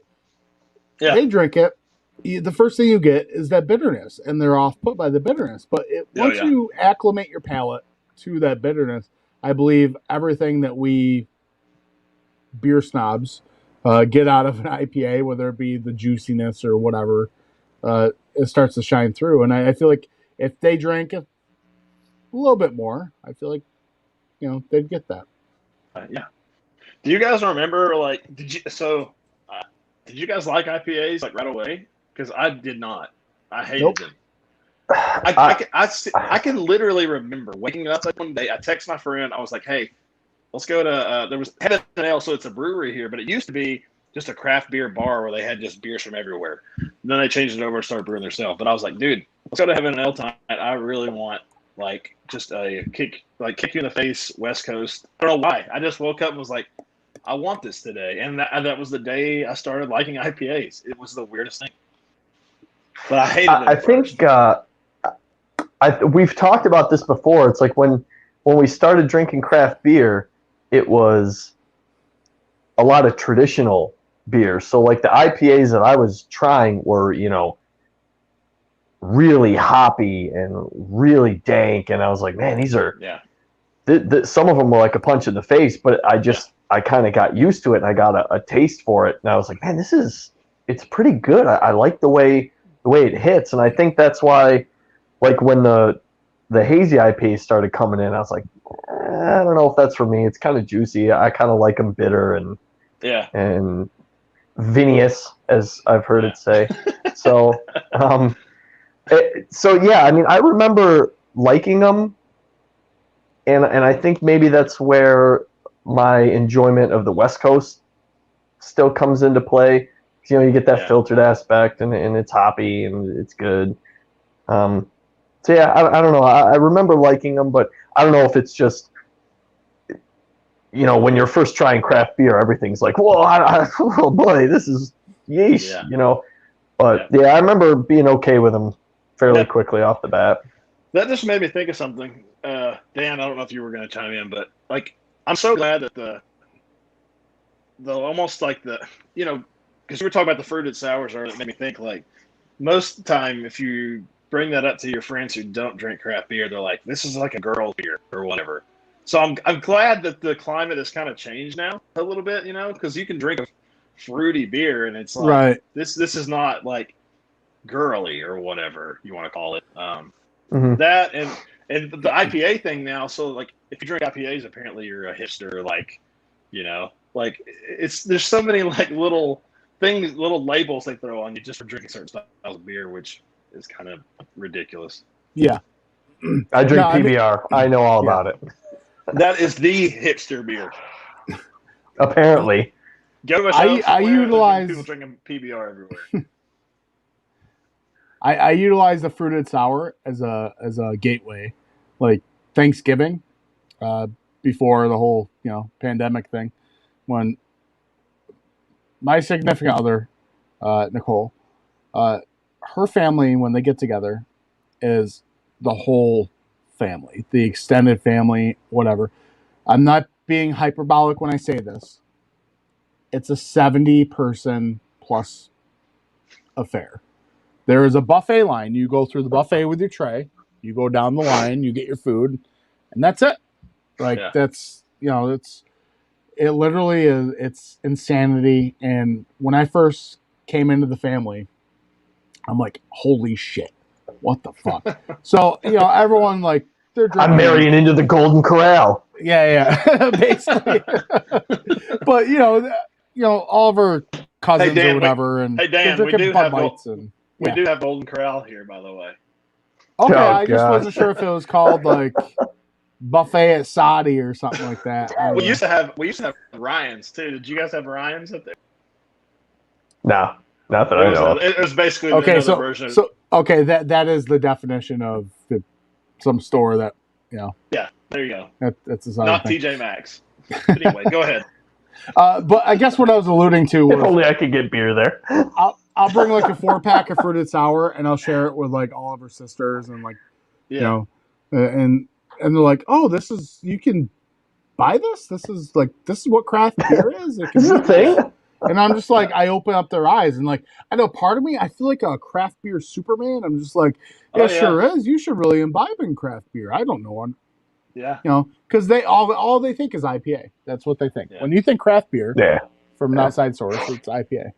Yeah. They drink it. The first thing you get is that bitterness, and they're off put by the bitterness. But once you acclimate your palate to that bitterness, I believe everything that we beer snobs get out of an IPA, whether it be the juiciness or whatever, it starts to shine through. And I feel like if they drank a little bit more, I feel like they'd get that. Yeah. Do you guys remember did you guys like IPAs like right away? Because I did not. I hated them. I can literally remember waking up one day. I text my friend. I was like, "Hey, let's go to." There was Heaven and Ale, so it's a brewery here, but it used to be just a craft beer bar where they had just beers from everywhere. And then they changed it over and started brewing themselves. But I was like, "Dude, let's go to Heaven and Ale tonight. I really want just a kick you in the face, West Coast." I don't know why. I just woke up and was like, "I want this today," and that was the day I started liking IPAs. It was the weirdest thing. But I hated it. I think we've talked about this before. It's like when we started drinking craft beer, it was a lot of traditional beer. So like the IPAs that I was trying were, really hoppy and really dank, and I was like, man, these are some of them were like a punch in the face, but I kind of got used to it, and I got a taste for it, and I was like, man, it's pretty good. I like the way it hits, and I think that's why, like when the hazy IPAs started coming in, I was like, I don't know if that's for me. It's kind of juicy. I kind of like them bitter and vinous, as I've heard it say. So, I mean, I remember liking them, and I think maybe that's where my enjoyment of the West Coast still comes into play. You get that filtered aspect, and it's hoppy and it's good. I don't know. I remember liking them, but I don't know if it's just, when you're first trying craft beer, everything's like, whoa, oh boy, this is yeesh, But I remember being okay with them fairly quickly off the bat. That just made me think of something. Dan, I don't know if you were going to chime in, but I'm so glad that the almost like the, because we were talking about the fruited sours earlier, it made me think most of the time if you bring that up to your friends who don't drink craft beer, they're like, this is like a girl beer or whatever. So I'm glad that the climate has kind of changed now a little bit, because you can drink a fruity beer and it's like this is not like girly or whatever you want to call it. That and the IPA thing now. So if you drink IPAs, apparently you're a hipster. There's so many little things, little labels they throw on you just for drinking certain styles of beer, which is kind of ridiculous. Yeah. I drink PBR. I know all about it. That is the hipster beer. Apparently. Go to a I utilize people drinking PBR everywhere. I utilize the fruited sour as a gateway, like Thanksgiving, before the whole pandemic thing, when my significant other, Nicole, her family, when they get together, is the whole family, the extended family, whatever. I'm not being hyperbolic when I say this. It's a 70-person plus affair. There is a buffet line. You go through the buffet with your tray. You go down the line. You get your food, and that's it. Like that's it. Literally is. It's insanity. And when I first came into the family, I'm like, holy shit, what the fuck? So everyone like they're drinking. I'm marrying into the Golden Corral. Yeah, basically. But all of our cousins or whatever, and hey Dan, they're drinking Bud Lights, and we do have Golden Corral here, by the way. Okay, I just wasn't sure if it was called like Buffet at Saudi or something like that. We used to have Ryan's too. Did you guys have Ryan's up there? No, not that I know. It was basically another version. So that is the definition of some store that Yeah, there you go. That's not TJ Maxx. But anyway, go ahead. But I guess what I was alluding to was if only I could get beer there. I'll bring like a 4-pack of fruited sour and I'll share it with like all of her sisters and like and they're like, oh, you can buy this. This is what craft beer is. This is a thing. And I'm just like, I open up their eyes and like, I know part of me, I feel like a craft beer Superman. I'm just like, sure is. You should really imbibe in craft beer. I don't know. Because they all they think is IPA. That's what they think. Yeah. When you think craft beer from an outside source, it's IPA.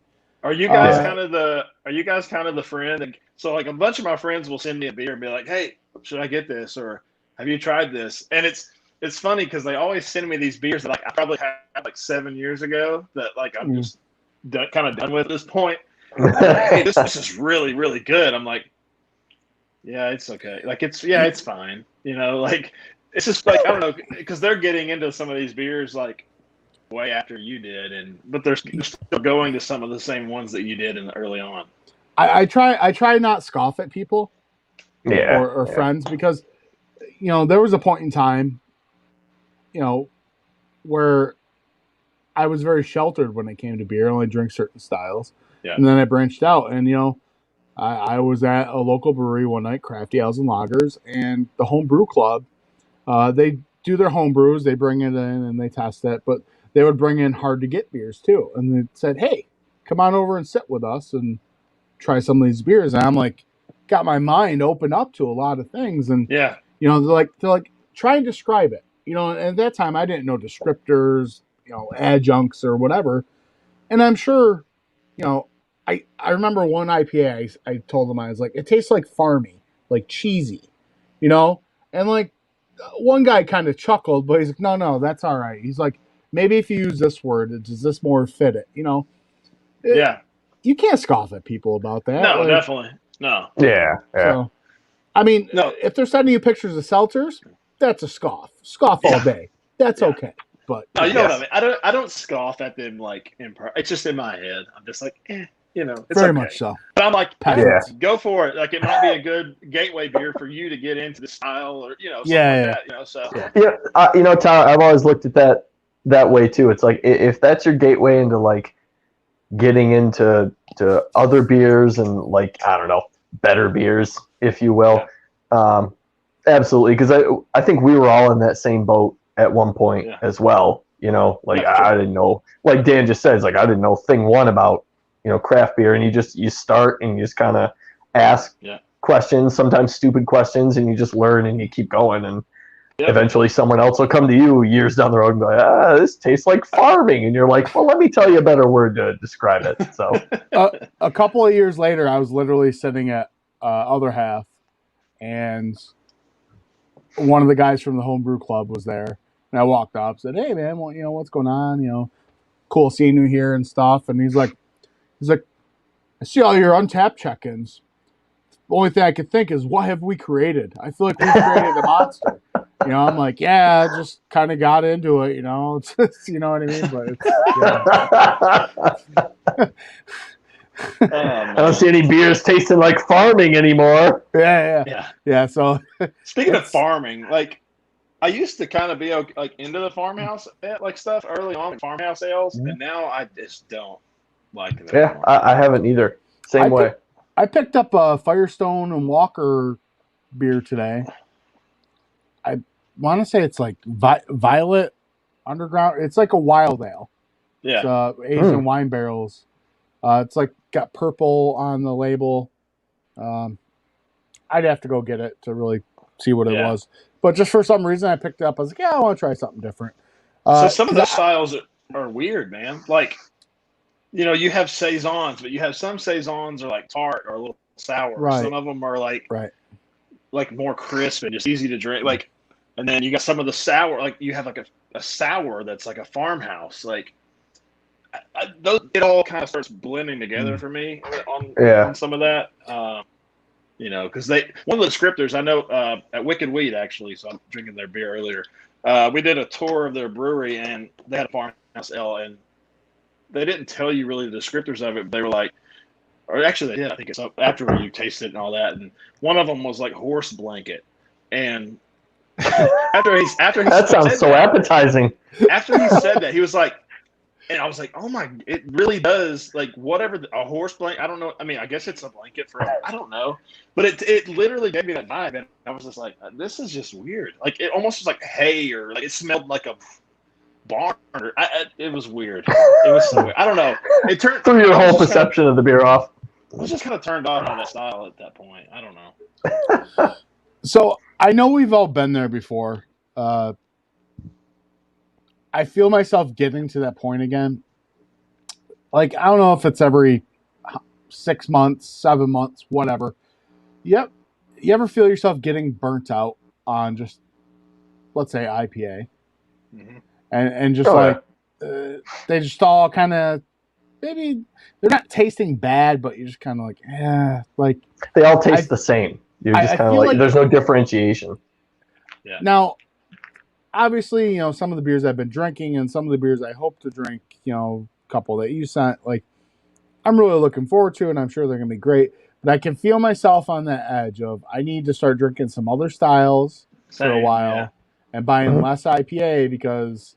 Are you guys kind of the friend? So like a bunch of my friends will send me a beer and be like, hey, should I get this? Or have you tried this? And it's funny because they always send me these beers that like I probably had like 7 years ago that like I'm just kind of done with at this point. Hey, this is really, really good. I'm like, yeah, it's okay. Like it's fine. Like it's just like, I don't know, because they're getting into some of these beers like way after you did, but they're still going to some of the same ones that you did early on. I try not scoff at people or friends because there was a point in time where I was very sheltered when it came to beer. I only drink certain styles. Yeah. And then I branched out and I was at a local brewery one night, Crafty Ales and Lagers, and the home brew club, they do their home brews, they bring it in and they test it, but they would bring in hard to get beers too. And they said, hey, come on over and sit with us and try some of these beers. And I'm like, got my mind open up to a lot of things. And they're like, try and describe it. And at that time I didn't know descriptors, adjuncts or whatever. And I'm sure, I remember one IPA I told them, I was like, it tastes like farmy, like cheesy, and like one guy kind of chuckled, but he's like, no, that's all right. He's like, maybe if you use this word, does this more fit it? You can't scoff at people about that. No, definitely. No. Yeah. So, I mean, if they're sending you pictures of seltzers, that's a scoff. Scoff all day. That's okay. But no, you know what I mean. I don't scoff at them like it's just in my head. I'm just like, it's very much so. But I'm like, go for it. Like it might be a good gateway beer for you to get into the style, or something like that. So Tom, I've always looked at that way too. It's like if that's your gateway into like getting into other beers and like I don't know, better beers, if you will. Absolutely, because I think we were all in that same boat at one point as well. I didn't know, like Dan just says, like I didn't know thing one about craft beer, and you start and you just kind of ask questions, sometimes stupid questions, and you just learn and you keep going, and eventually someone else will come to you years down the road and be like, this tastes like farming, and you're like, well, let me tell you a better word to describe it. So a couple of years later, I was literally sitting at other half, and one of the guys from the homebrew club was there, and I walked up, said, hey man, well, what's going on? Cool seeing you here and stuff. And he's like, I see all your Untappd check-ins. The only thing I could think is, what have we created? I feel like we created a monster. I'm like, I just kind of got into it, It's just, you know what I mean? But I don't see any beers tasting like farming anymore. Yeah. So speaking of farming, like I used to kind of be like into the farmhouse like stuff early on, farmhouse ales, and now I just don't like it. Yeah, I haven't either. Same way. I picked up a Firestone and Walker beer today. I want to say it's like Violet Underground. It's like a wild ale. Yeah. It's aged in wine barrels. It's like got purple on the label. I'd have to go get it to really see what it was. But just for some reason, I picked it up. I was like, yeah, I want to try something different. So some of those styles are weird, man. Like, you know, you have saisons, but you have some saisons are like tart or a little sour. Right. Some of them are like more crisp and just easy to drink. Like, and then you got some of the sour. Like you have like a sour that's like a farmhouse. Like, it all kind of starts blending together for me on some of that. You know, because one of the descriptors I know at Wicked Weed actually. So I'm drinking their beer earlier. We did a tour of their brewery and they had a farmhouse ale and they didn't tell you really the descriptors of it. But they were like, or actually they did. I think it's up after you taste it and all that. And one of them was like horse blanket. And after he that sounds so appetizing. After he said that, he was like, and I was like, oh my, it really does. Like whatever, a horse blanket. I don't know. I mean, I guess it's a blanket for, I don't know. But it literally gave me that vibe. And I was just like, this is just weird. Like it almost was like hay or like it smelled like a barn. It was weird. It was so weird. I don't know. It turned threw your whole perception of the beer off. I was just kind of turned off on that style at that point. I don't know. So I know we've all been there before. I feel myself getting to that point again. Like, I don't know if it's every 6 months, 7 months, whatever. Yep. You ever feel yourself getting burnt out on just, let's say, IPA? Mm-hmm. And just they just all kind of, maybe they're not tasting bad, but you're just kind of like, like. They all taste the same. You're just kind of like, there's no differentiation. Yeah. Now, obviously, you know, some of the beers I've been drinking and some of the beers I hope to drink, you know, a couple that you sent, like, I'm really looking forward to, and I'm sure they're going to be great. But I can feel myself on that edge of I need to start drinking some other styles for a while and buying less IPA because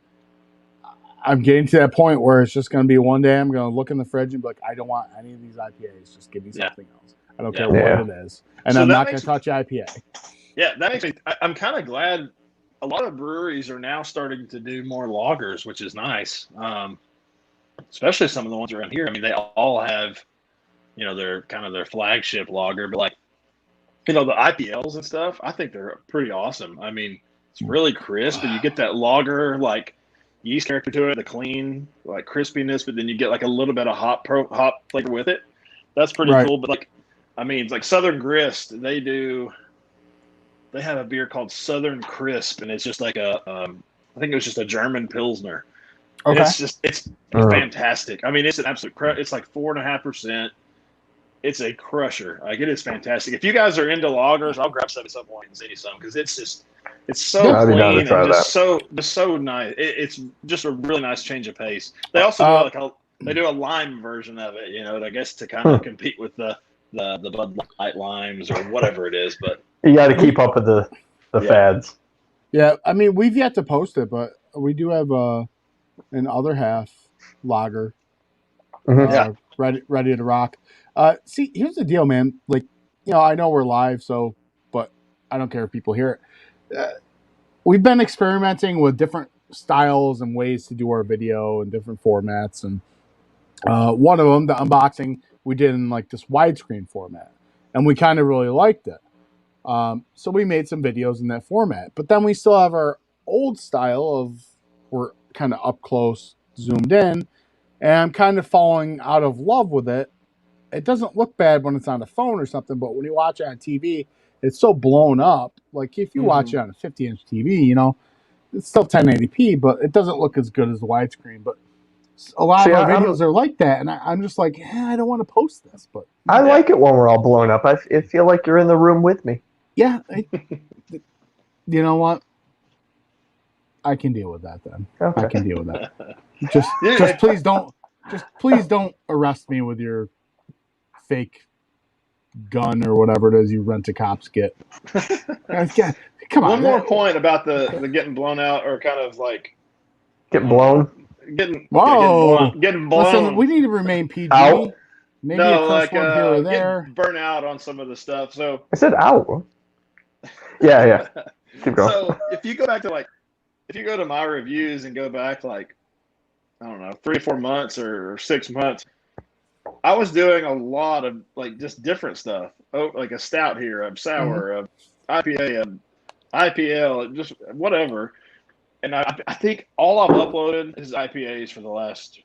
I'm getting to that point where it's just going to be one day I'm going to look in the fridge and be like, I don't want any of these IPAs. Just give me something else. I don't care what it is. And so I'm not going to touch IPA. Yeah, that makes me – I'm kind of glad a lot of breweries are now starting to do more lagers, which is nice, especially some of the ones around here. I mean, they all have, you know, their kind of their flagship lager. But, like, you know, the IPLs and stuff, I think they're pretty awesome. I mean, it's really crisp, and you get that lager, like, yeast character to it, the clean, like, crispiness, but then you get, like, a little bit of hop flavor with it. That's pretty cool. But, like, I mean, it's like Southern Grist, they have a beer called Southern Crisp, and it's just like I think it was just a German Pilsner. Okay. And it's fantastic. I mean, it's an absolute it's like 4.5%. It's a crusher. Like, it is fantastic. If you guys are into lagers, I'll grab some at some point and send you some because it's so clean and just so nice. It's just a really nice change of pace. They also they do a lime version of it, you know, I guess to kind of compete with the Bud Light limes or whatever it is, but you got to keep up with the fads. Yeah, I mean, we've yet to post it, but we do have an other half lager ready to rock. See, here's the deal, man. Like, you know, I know we're live, but I don't care if people hear it. We've been experimenting with different styles and ways to do our video and different formats, and one of them, the unboxing, we did in like this widescreen format, and we kind of really liked it. So we made some videos in that format, but then we still have our old style of we're kind of up close, zoomed in, and I'm kind of falling out of love with it. It doesn't look bad when it's on the phone or something, but when you watch it on TV, it's so blown up. Like if you watch it on a 50-inch TV, you know, it's still 1080p, but it doesn't look as good as the widescreen. But a lot of our videos are like that, and I'm just like, I don't want to post this. But I like it when we're all blown up. I feel like you're in the room with me. Yeah. You know what? I can deal with that then. Okay. I can deal with that. Just please don't arrest me with your fake gun or whatever it is you rent a cops get. Come on. One more point about the getting blown out or kind of like getting blown. Getting blown. Listen, we need to remain PG. Maybe a curse word here or there. Getting burnt out on some of the stuff. So I said out. Yeah. Keep going. So if you go back to if you go to my reviews and go back I don't know, 3 or 4 months or 6 months, I was doing a lot of just different stuff. Oh, like a stout here, a sour, a IPA, a IPL, just whatever. And I think all I've uploaded is IPAs for the last,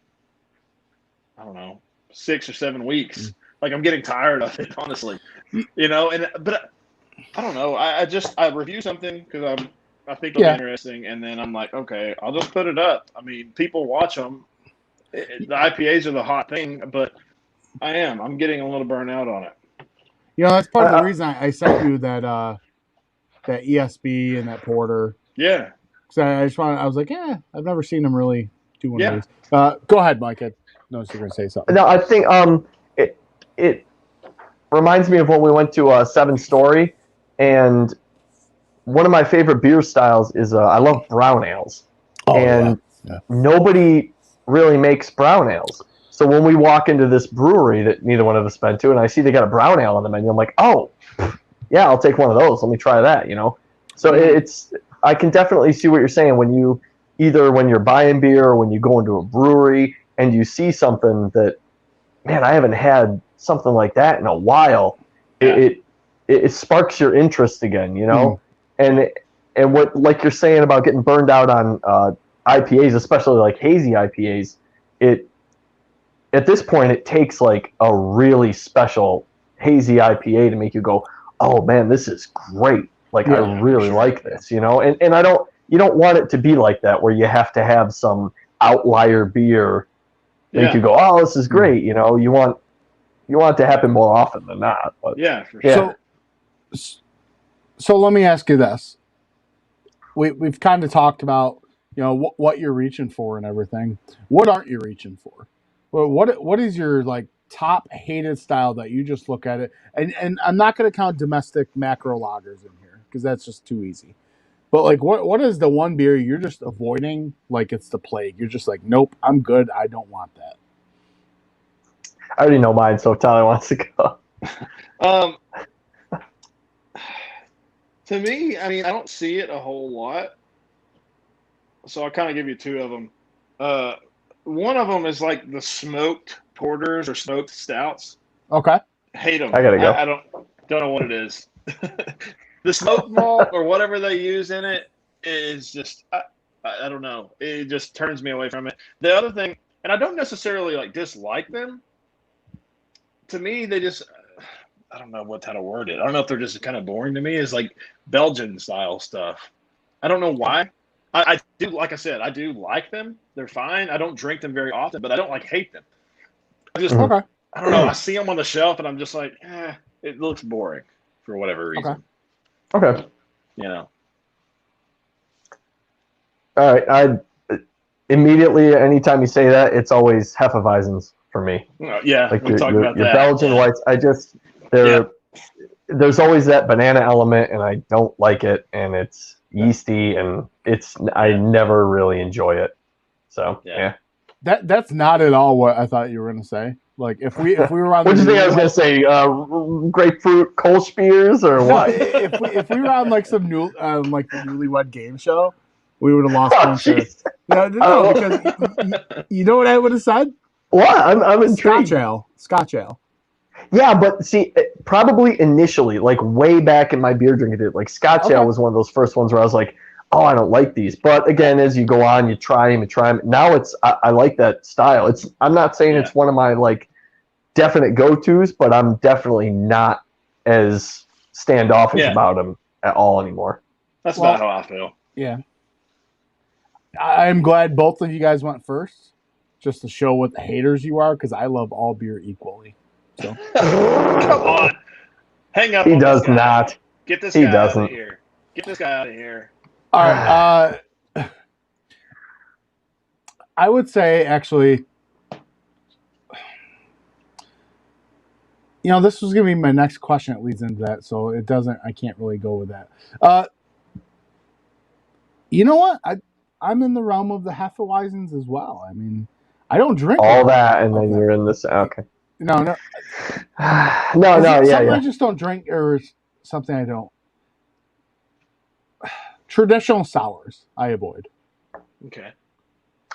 I don't know, 6 or 7 weeks. Like I'm getting tired of it, honestly. But I don't know. I review something because I think it'll be interesting, and then I'm like, okay, I'll just put it up. I mean, people watch them. The IPAs are the hot thing, but I'm getting a little burnout on it. That's part of the reason I sent you that ESB and that porter. Yeah. So I was like, I've never seen them really do one of these. Go ahead, Mike. I noticed you were going to say something. No, I think it reminds me of when we went to 7 Story, and one of my favorite beer styles is I love brown ales. Nobody really makes brown ales. So when we walk into this brewery that neither one of us been to, and I see they got a brown ale on the menu, I'm like, oh, yeah, I'll take one of those. Let me try that, So I can definitely see what you're saying when you're buying beer or when you go into a brewery and you see something that, man, I haven't had something like that in a while. Yeah. It sparks your interest again, And what, like you're saying about getting burned out on IPAs, especially like hazy IPAs, at this point it takes like a really special hazy IPA to make you go, oh man, this is great. Like I really like this, And you don't want it to be like that where you have to have some outlier beer make you go, oh, this is great. You want it to happen more often than not. But for sure. So let me ask you this. We've kind of talked about, what you're reaching for and everything. What aren't you reaching for? Well, what is your top hated style that you just look at it? And I'm not going to count domestic macro lagers in here because that's just too easy. But what is the one beer you're just avoiding like it's the plague? You're just like, nope, I'm good. I don't want that. I already know mine, so Tyler wants to go. To me, I mean, I don't see it a whole lot. So I'll kind of give you 2 of them. One of them is like the smoked porters or smoked stouts. Okay. Hate them. I gotta go. I don't know what it is. The smoked malt or whatever they use in it is just, I don't know. It just turns me away from it. The other thing, and I don't necessarily dislike them. To me, they just, I don't know how to word it. I don't know if they're just kind of boring to me. Is like Belgian style stuff. I don't know why. I do, like I said, I do like them. They're fine. I don't drink them very often, but I don't hate them. I just, I don't know. I see them on the shelf and I'm just like, it looks boring for whatever reason. Okay. All right. I immediately, anytime you say that, it's always Hefeweizens for me. Yeah, we talked about your that. Belgian whites. There's always that banana element, and I don't like it, and it's yeasty, and I never really enjoy it. So yeah. That's not at all what I thought you were going to say. Like if we were on, what did you think I was going to say? Grapefruit Kolschbiers or what? If we were on some new the Newlywed Game Show, we would have lost points. No, because you know what I would have said? What? I'm intrigued. Scotch ale. Yeah, but see, probably initially, way back in my beer drinking days, Scotch ale was one of those first ones where I was like, oh, I don't like these. But again, as you go on, you try them. Now I like that style. I'm not saying it's one of my definite go-tos, but I'm definitely not as standoffish about them at all anymore. That's about how I feel. Yeah. I'm glad both of you guys went first, just to show what the haters you are, because I love all beer equally. So come on, hang up. He does not. Get this guy out of here. Get this guy out of here. All right. I would say actually, this was going to be my next question. It leads into that, so it doesn't. I can't really go with that. You know what? I'm in the realm of the Hefeweizens as well. I mean, I don't drink all that, and then you're in this. Okay. No. No. Yeah. I just don't drink, or something I don't. traditional sours I avoid. Okay.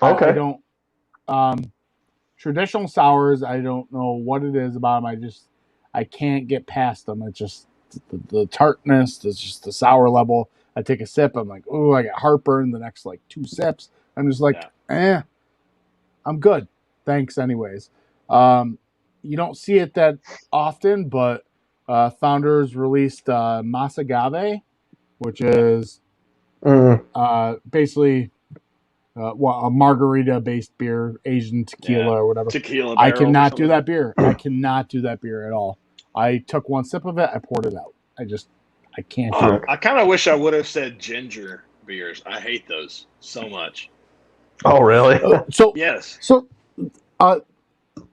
Okay. I don't. Traditional sours, I don't know what it is about them. I can't get past them. It's just the tartness. It's just the sour level. I take a sip. I'm like, oh, I got heartburn. The next like 2 sips, I'm just like, I'm good. Thanks, anyways. You don't see it that often, but Founders released Masagave, which is basically a margarita-based beer, Asian tequila or whatever. Tequila. I cannot do that beer. I cannot do that beer at all. I took 1 sip of it. I poured it out. I can't do it. I kind of wish I would have said ginger beers. I hate those so much. Oh, really? Yes. So,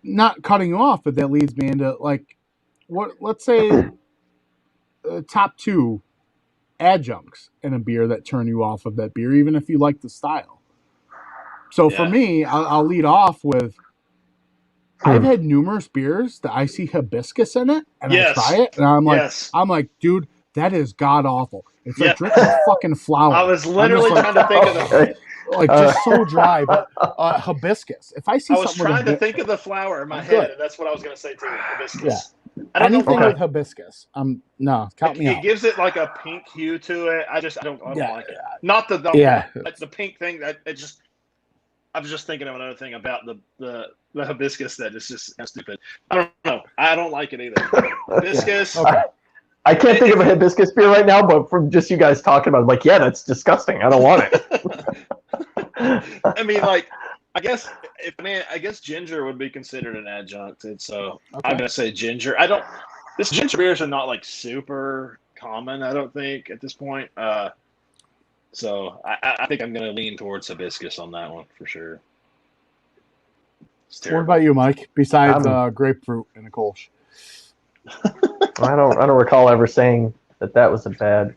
not cutting you off, but that leads me into like, let's say top 2 adjuncts in a beer that turn you off of that beer, even if you like the style. So for me, I'll lead off with, I've had numerous beers that I see hibiscus in it, and I try it, and I'm like, dude, that is god awful. It's like drinking a fucking flower. I was literally trying to think of the just so dry, but hibiscus. If I see I was something trying with to think of the flower in my head, good. and that's what I was going to say too. Hibiscus. Yeah. I don't Anything know. with hibiscus, no, count me out. It gives it like a pink hue to it. I don't like it. Not the like the pink thing. I was just thinking of another thing about the hibiscus that is just stupid. I don't know. I don't like it either. Hibiscus. Okay. I can't think of a hibiscus beer right now, but from just you guys talking about it, like, yeah, that's disgusting. I don't want it. I mean, like, I guess ginger would be considered an adjunct, and so I'm gonna say ginger. This ginger beers are not like super common, I don't think, at this point. So I think I'm gonna lean towards hibiscus on that one for sure. What about you, Mike? Besides grapefruit and a Kolsch. I don't recall ever saying that was a bad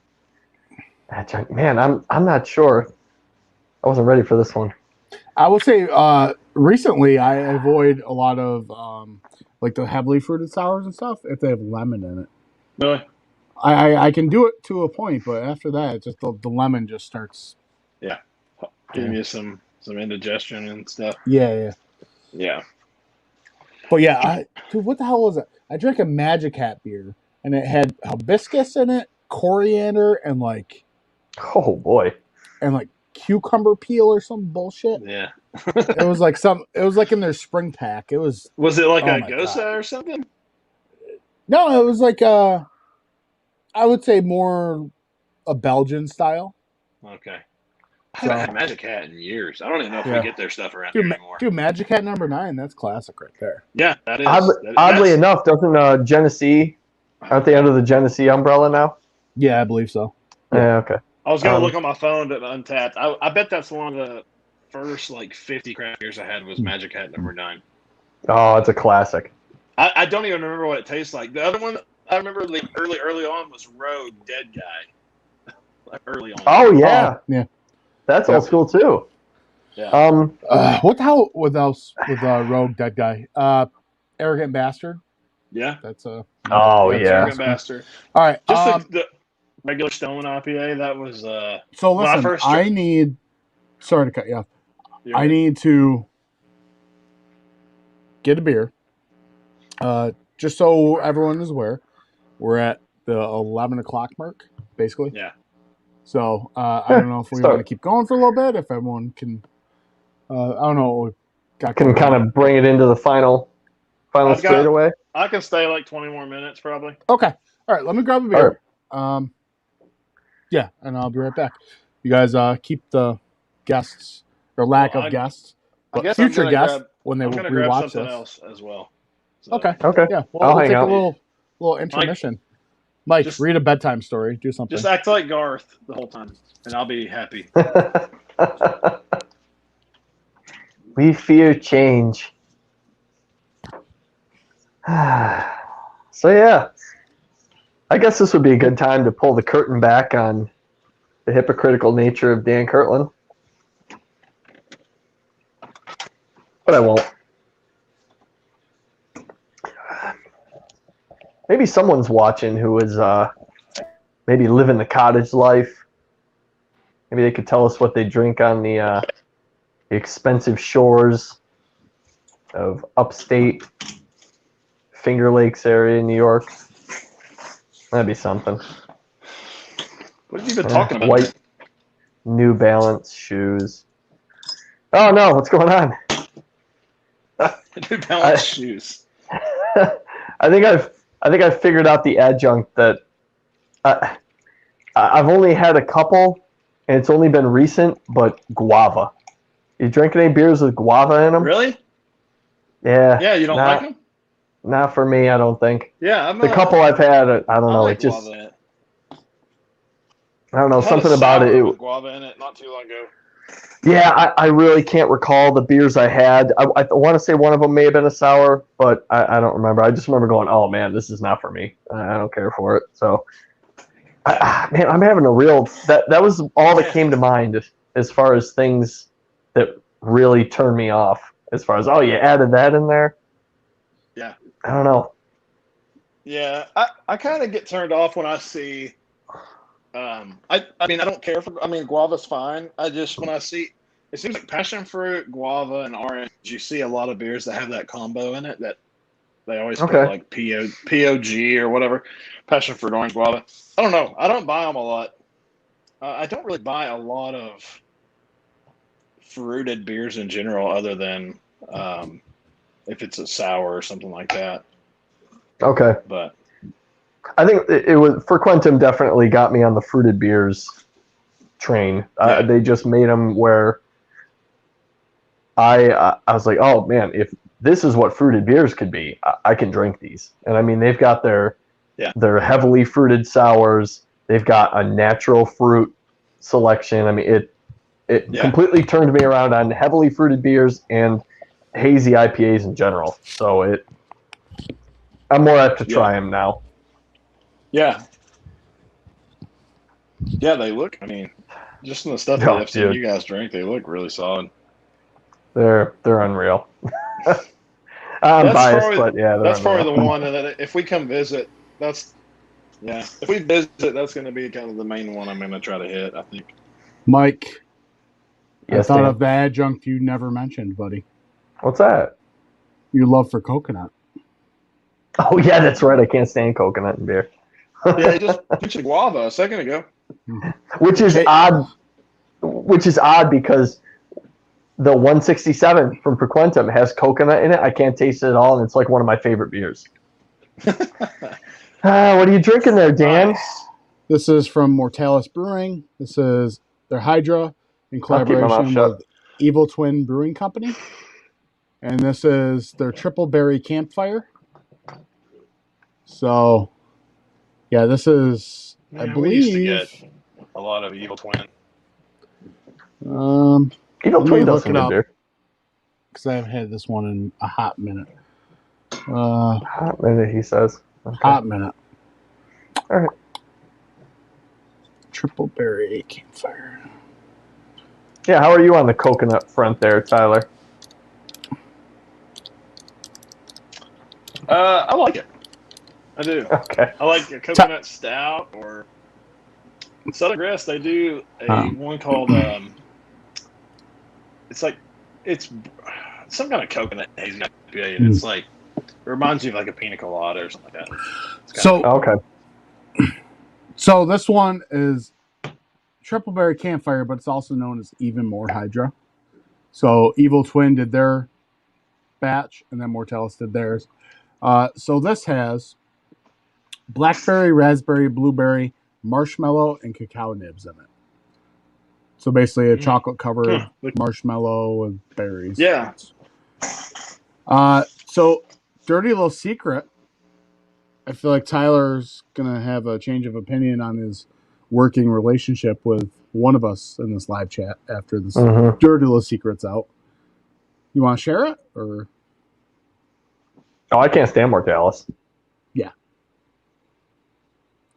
adjunct. Man, I'm not sure. I wasn't ready for this one. I would say recently I avoid a lot of like the heavily fruited sours and stuff if they have lemon in it. Really? I can do it to a point, but after that, it's just the lemon just starts. Yeah, giving you some indigestion and stuff. Yeah. But yeah, dude, what the hell was it? I drank a Magic Hat beer, and it had hibiscus in it, coriander, and like, oh boy, and like cucumber peel or some bullshit. Yeah, it was like in their spring pack. Was it like a Gosa or something? No, it was like I would say more a Belgian style. Okay. I haven't had Magic Hat in years. I don't even know if we get their stuff around here anymore. Dude, Magic Hat number 9, that's classic right there. Yeah, that is. Oddly enough, doesn't Genesee, aren't they under the Genesee umbrella now? Yeah, I believe so. Yeah, okay. I was going to look on my phone at Untappd. I bet that's one of the first like 50 craft beers I had was Magic Hat number 9. Oh, it's a classic. I don't even remember what it tastes like. The other one I remember like early on was Rogue Dead Guy. Like early on. Oh, yeah. Yeah. That's old school too. Yeah. What the hell with Rogue Dead Guy? Arrogant Bastard. Yeah. That's Arrogant Bastard. All right. Just the regular Stone IPA. That was so listen. I need. Sorry to cut you off. I need to get a beer. Just so everyone is aware, we're at the 11 o'clock mark, basically. Yeah. So I don't know if we want to keep going for a little bit. If everyone can, I don't know. Can kind of bring it into the final straightaway. I can stay like 20 more minutes, probably. Okay. All right. Let me grab a beer. Right. Yeah, and I'll be right back. You guys keep the guests or lack of guests, but future guests when they rewatch this. Else as well. So. Okay. Yeah. Well, I'll we'll take hang out. a little intermission. Mike, read a bedtime story. Do something. Just act like Garth the whole time, and I'll be happy. We fear change. So yeah, I guess this would be a good time to pull the curtain back on the hypocritical nature of Dan Kirtland. But I won't. Maybe someone's watching who is maybe living the cottage life, Maybe they could tell us what they drink on the expensive shores of upstate Finger Lakes area in New York. That'd be something. What have you been talking about? White New Balance shoes. Oh no, what's going on? New Balance shoes. I think I've figured out the adjunct that I've only had a couple, and it's only been recent. But guava. You drinking any beers with guava in them? Really? Yeah. Yeah, you don't like them? Not for me, I don't think. Yeah, the couple I've had, I don't know. Like it just, guava in it. I don't know, I had something a about sour it. with guava in it not too long ago. Yeah, I really can't recall the beers I had. I want to say one of them may have been a sour, but I don't remember. I just remember going, oh man, this is not for me. I don't care for it. So, man, I'm having a real, that was all that came to mind as far as things that really turned me off. As far as, oh, you added that in there? Yeah. I don't know. Yeah, I kind of get turned off when I see, I mean, I don't care for, guava's fine. I just, when I see, it seems like passion fruit, guava, and orange, you see a lot of beers that have that combo in it that they always put like POG or whatever, passion fruit, orange, guava. I don't know. I don't buy them a lot. I don't really buy a lot of fruited beers in general other than if it's a sour or something like that. Okay. But I think it was, for Quentin definitely got me on the fruited beers train. They just made them where I was like, oh man, if this is what fruited beers could be, I can drink these. And I mean, they've got their heavily fruited sours. They've got a natural fruit selection. I mean, it completely turned me around on heavily fruited beers and hazy IPAs in general. So I'm more apt to try them now. Yeah. Yeah, they look, I mean, just in the stuff that I've seen you guys drink, they look really solid. They're unreal. I'm biased, but yeah, that's probably the one that if we come visit, if we visit, that's going to be kind of the main one I'm going to try to hit, I think. Mike, yes, I thought of the adjunct you never mentioned, buddy. What's that? Your love for coconut. Oh yeah, that's right. I can't stand coconut in beer. Yeah, you just mentioned guava a second ago. Which is odd. Which is odd because the 167 from Frequentum has coconut in it. I can't taste it at all, and it's like one of my favorite beers. What are you drinking there, Dan? Nice. This is from Mortalis Brewing. This is their Hydra in collaboration with Evil Twin Brewing Company. And this is their Triple Berry Campfire. So, yeah, this is, I believe... We used to get a lot of Evil Twin. Evil Twin does some good beer. Because I haven't had this one in a hot minute. Hot minute, he says. Okay. Hot minute. All right. Triple Berry Campfire. Yeah, how are you on the coconut front there, Tyler? I like it. I do. Okay. I like a coconut stout or Southern Grass. They do one called it's some kind of coconut hazy IPA, and it's like it reminds you of like a pina colada or something like that. So this one is Triple Berry Campfire, but it's also known as Even More Hydra. So Evil Twin did their batch, and then Mortalis did theirs. So this has blackberry, raspberry, blueberry, marshmallow, and cacao nibs in it. So basically a chocolate-covered marshmallow and berries. Yeah. So dirty little secret, I feel like Tyler's going to have a change of opinion on his working relationship with one of us in this live chat after this dirty little secret's out. You want to share it? Or... Oh, I can't stand Mortalis. Yeah.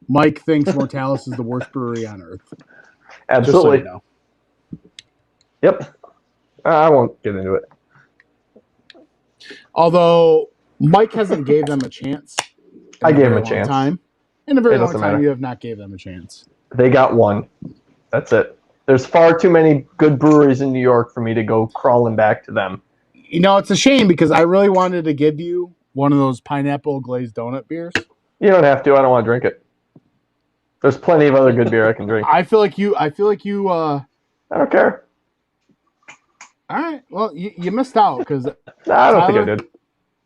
Mike thinks Mortalis is the worst brewery on earth. Absolutely. So you know. Yep. I won't get into it. Although Mike hasn't gave them a chance. I gave him a chance. In a very long time, you have not gave them a chance. They got one. That's it. There's far too many good breweries in New York for me to go crawling back to them. You know, it's a shame because I really wanted to give you one of those pineapple glazed donut beers. You don't have to. I don't want to drink it. There's plenty of other good beer I can drink. I feel like you. I don't care. All right. Well, you missed out because. I don't think I did.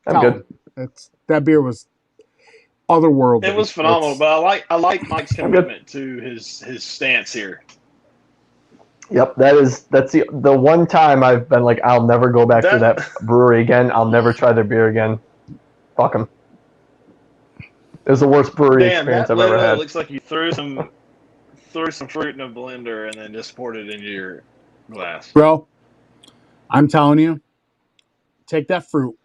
I'm good. That beer was otherworldly. It was phenomenal, but I like Mike's commitment to his stance here. Yep, that's the one time I've been like, I'll never go back to that brewery again. I'll never try their beer again. Fuck them. It was the worst brewery experience I've ever had. It looks like you threw some fruit in a blender and then just poured it into your glass. Bro, I'm telling you, take that fruit,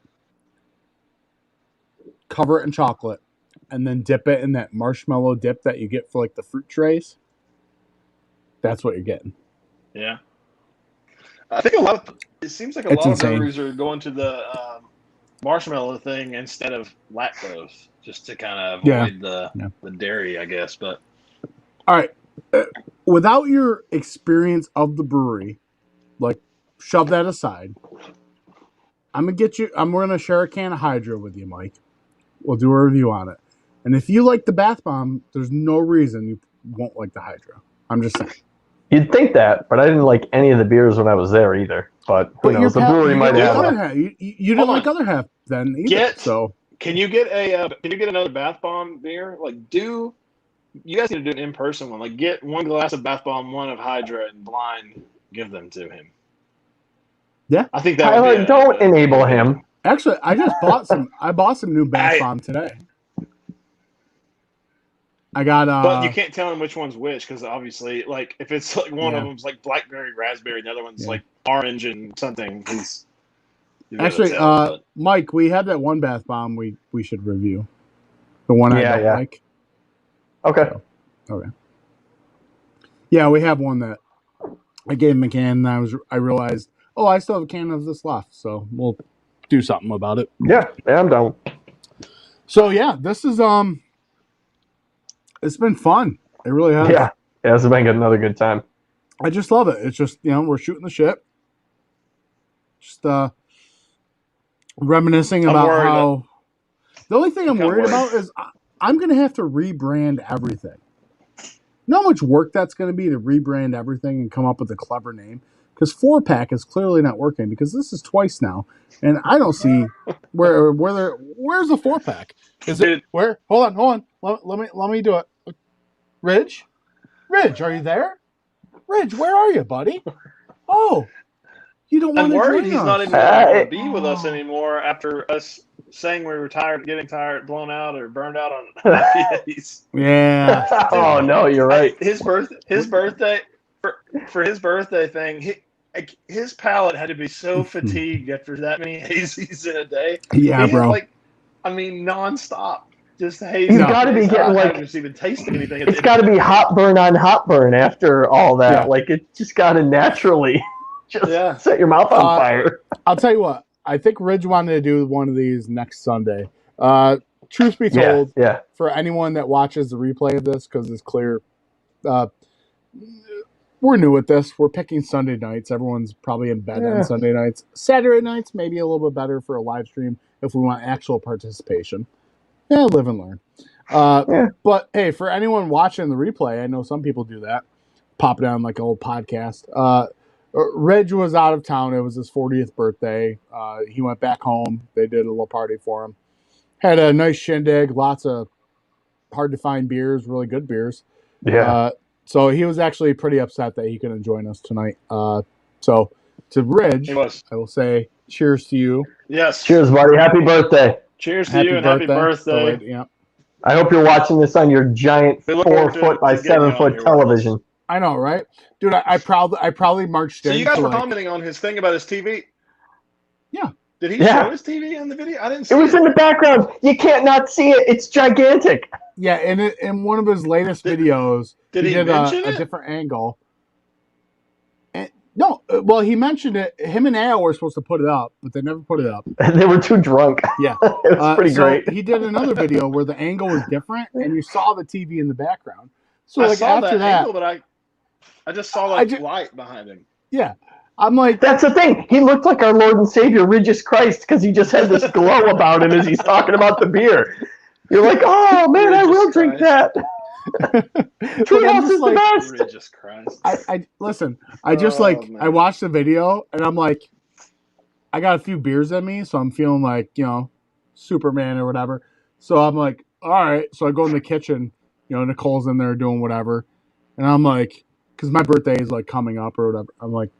cover it in chocolate, and then dip it in that marshmallow dip that you get for like the fruit trays. That's what you're getting. Yeah. I think it seems like a lot of breweries are going to the marshmallow thing instead of lactose, just to kind of avoid the dairy, I guess. But all right, without your experience of the brewery, like shove that aside. I'm gonna share a can of Hydra with you, Mike. We'll do a review on it. And if you like the Bath Bomb, there's no reason you won't like the Hydra. I'm just saying. You'd think that, but I didn't like any of the beers when I was there either. But who knows? The brewery might have. You didn't like other half then either. Can you get another Bath Bomb beer? Like, you guys need to do an in-person one. Like, get one glass of Bath Bomb, one of Hydra, and blind give them to him. Yeah, I think that. Tyler, don't enable him. Actually, I just bought some. I bought some new Bath Bomb today. I got. But you can't tell him which one's which because obviously, like, if it's like one of them's like blackberry, raspberry, and the other one's like orange and something. Actually, Mike, we had that one Bath Bomb we should review. The one I don't like. Okay. Okay. Yeah, we have one that I gave him a can, and I realized, I still have a can of this left, so we'll do something about it. Yeah, I'm down. So yeah, this is it's been fun. It really has. Yeah, this has been another good time. I just love it. It's just, we're shooting the shit. Just reminiscing about how... The only thing I'm worried about is I'm going to have to rebrand everything. You know how much work that's going to be to rebrand everything and come up with a clever name? Because 4-pack is clearly not working because this is twice now. And I don't see where's the 4-pack? Is it where? Hold on. Let me do it. Ridge, are you there? Ridge, where are you, buddy? Oh, you don't want to join us. I'm worried he's not even going to be with us anymore after us saying we were getting tired, blown out, or burned out on IPAs. Yeah. Oh no, you're right. His birthday for his birthday thing. His palate had to be so fatigued after that many hazies in a day. Yeah, bro. Nonstop. Just hazy. He's got to be getting just even tasting anything. It's got to be hot burn on hot burn after all that. Yeah. Like it just got to naturally set your mouth on fire. I'll tell you what. I think Ridge wanted to do one of these next Sunday. Truth be told, for anyone that watches the replay of this, because it's clear, we're new at this. We're picking Sunday nights. Everyone's probably in bed on Sunday nights. Saturday nights, maybe a little bit better for a live stream if we want actual participation. Yeah, live and learn. But hey, for anyone watching the replay, I know some people do that. Pop it on like an old podcast. Reg was out of town. It was his 40th birthday. He went back home. They did a little party for him. Had a nice shindig. Lots of hard to find beers, really good beers. Yeah. So he was actually pretty upset that he couldn't join us tonight. So to Ridge, I will say cheers to you. Yes. Cheers, buddy. Happy birthday. Cheers to you and happy birthday. Yeah. I hope you're watching this on your giant 4-foot by 7-foot television. I know, right? Dude, I probably marched in. So you guys were commenting on his thing about his TV? Yeah. Did he show his TV in the video? I didn't see it. It was in the background. You can't not see it. It's gigantic. Yeah, in one of his latest videos, he did a different angle. No, well, he mentioned it. Him and Al were supposed to put it up, but they never put it up. They were too drunk. Yeah. It was pretty great. He did another video where the angle was different, and you saw the TV in the background. So I saw after that angle, but I just saw light behind him. Yeah. I'm like, that's the thing. He looked like our Lord and Savior, Ridgeopolus Christ, because he just had this glow about him as he's talking about the beer. You're like, oh man, I will drink that. Treehouse is the best. Ridgeopolus Christ. I listen. I just I watched the video and I'm like, I got a few beers in me, so I'm feeling like Superman or whatever. So I'm like, all right. So I go in the kitchen. Nicole's in there doing whatever, and I'm like, because my birthday is like coming up or whatever. I'm like,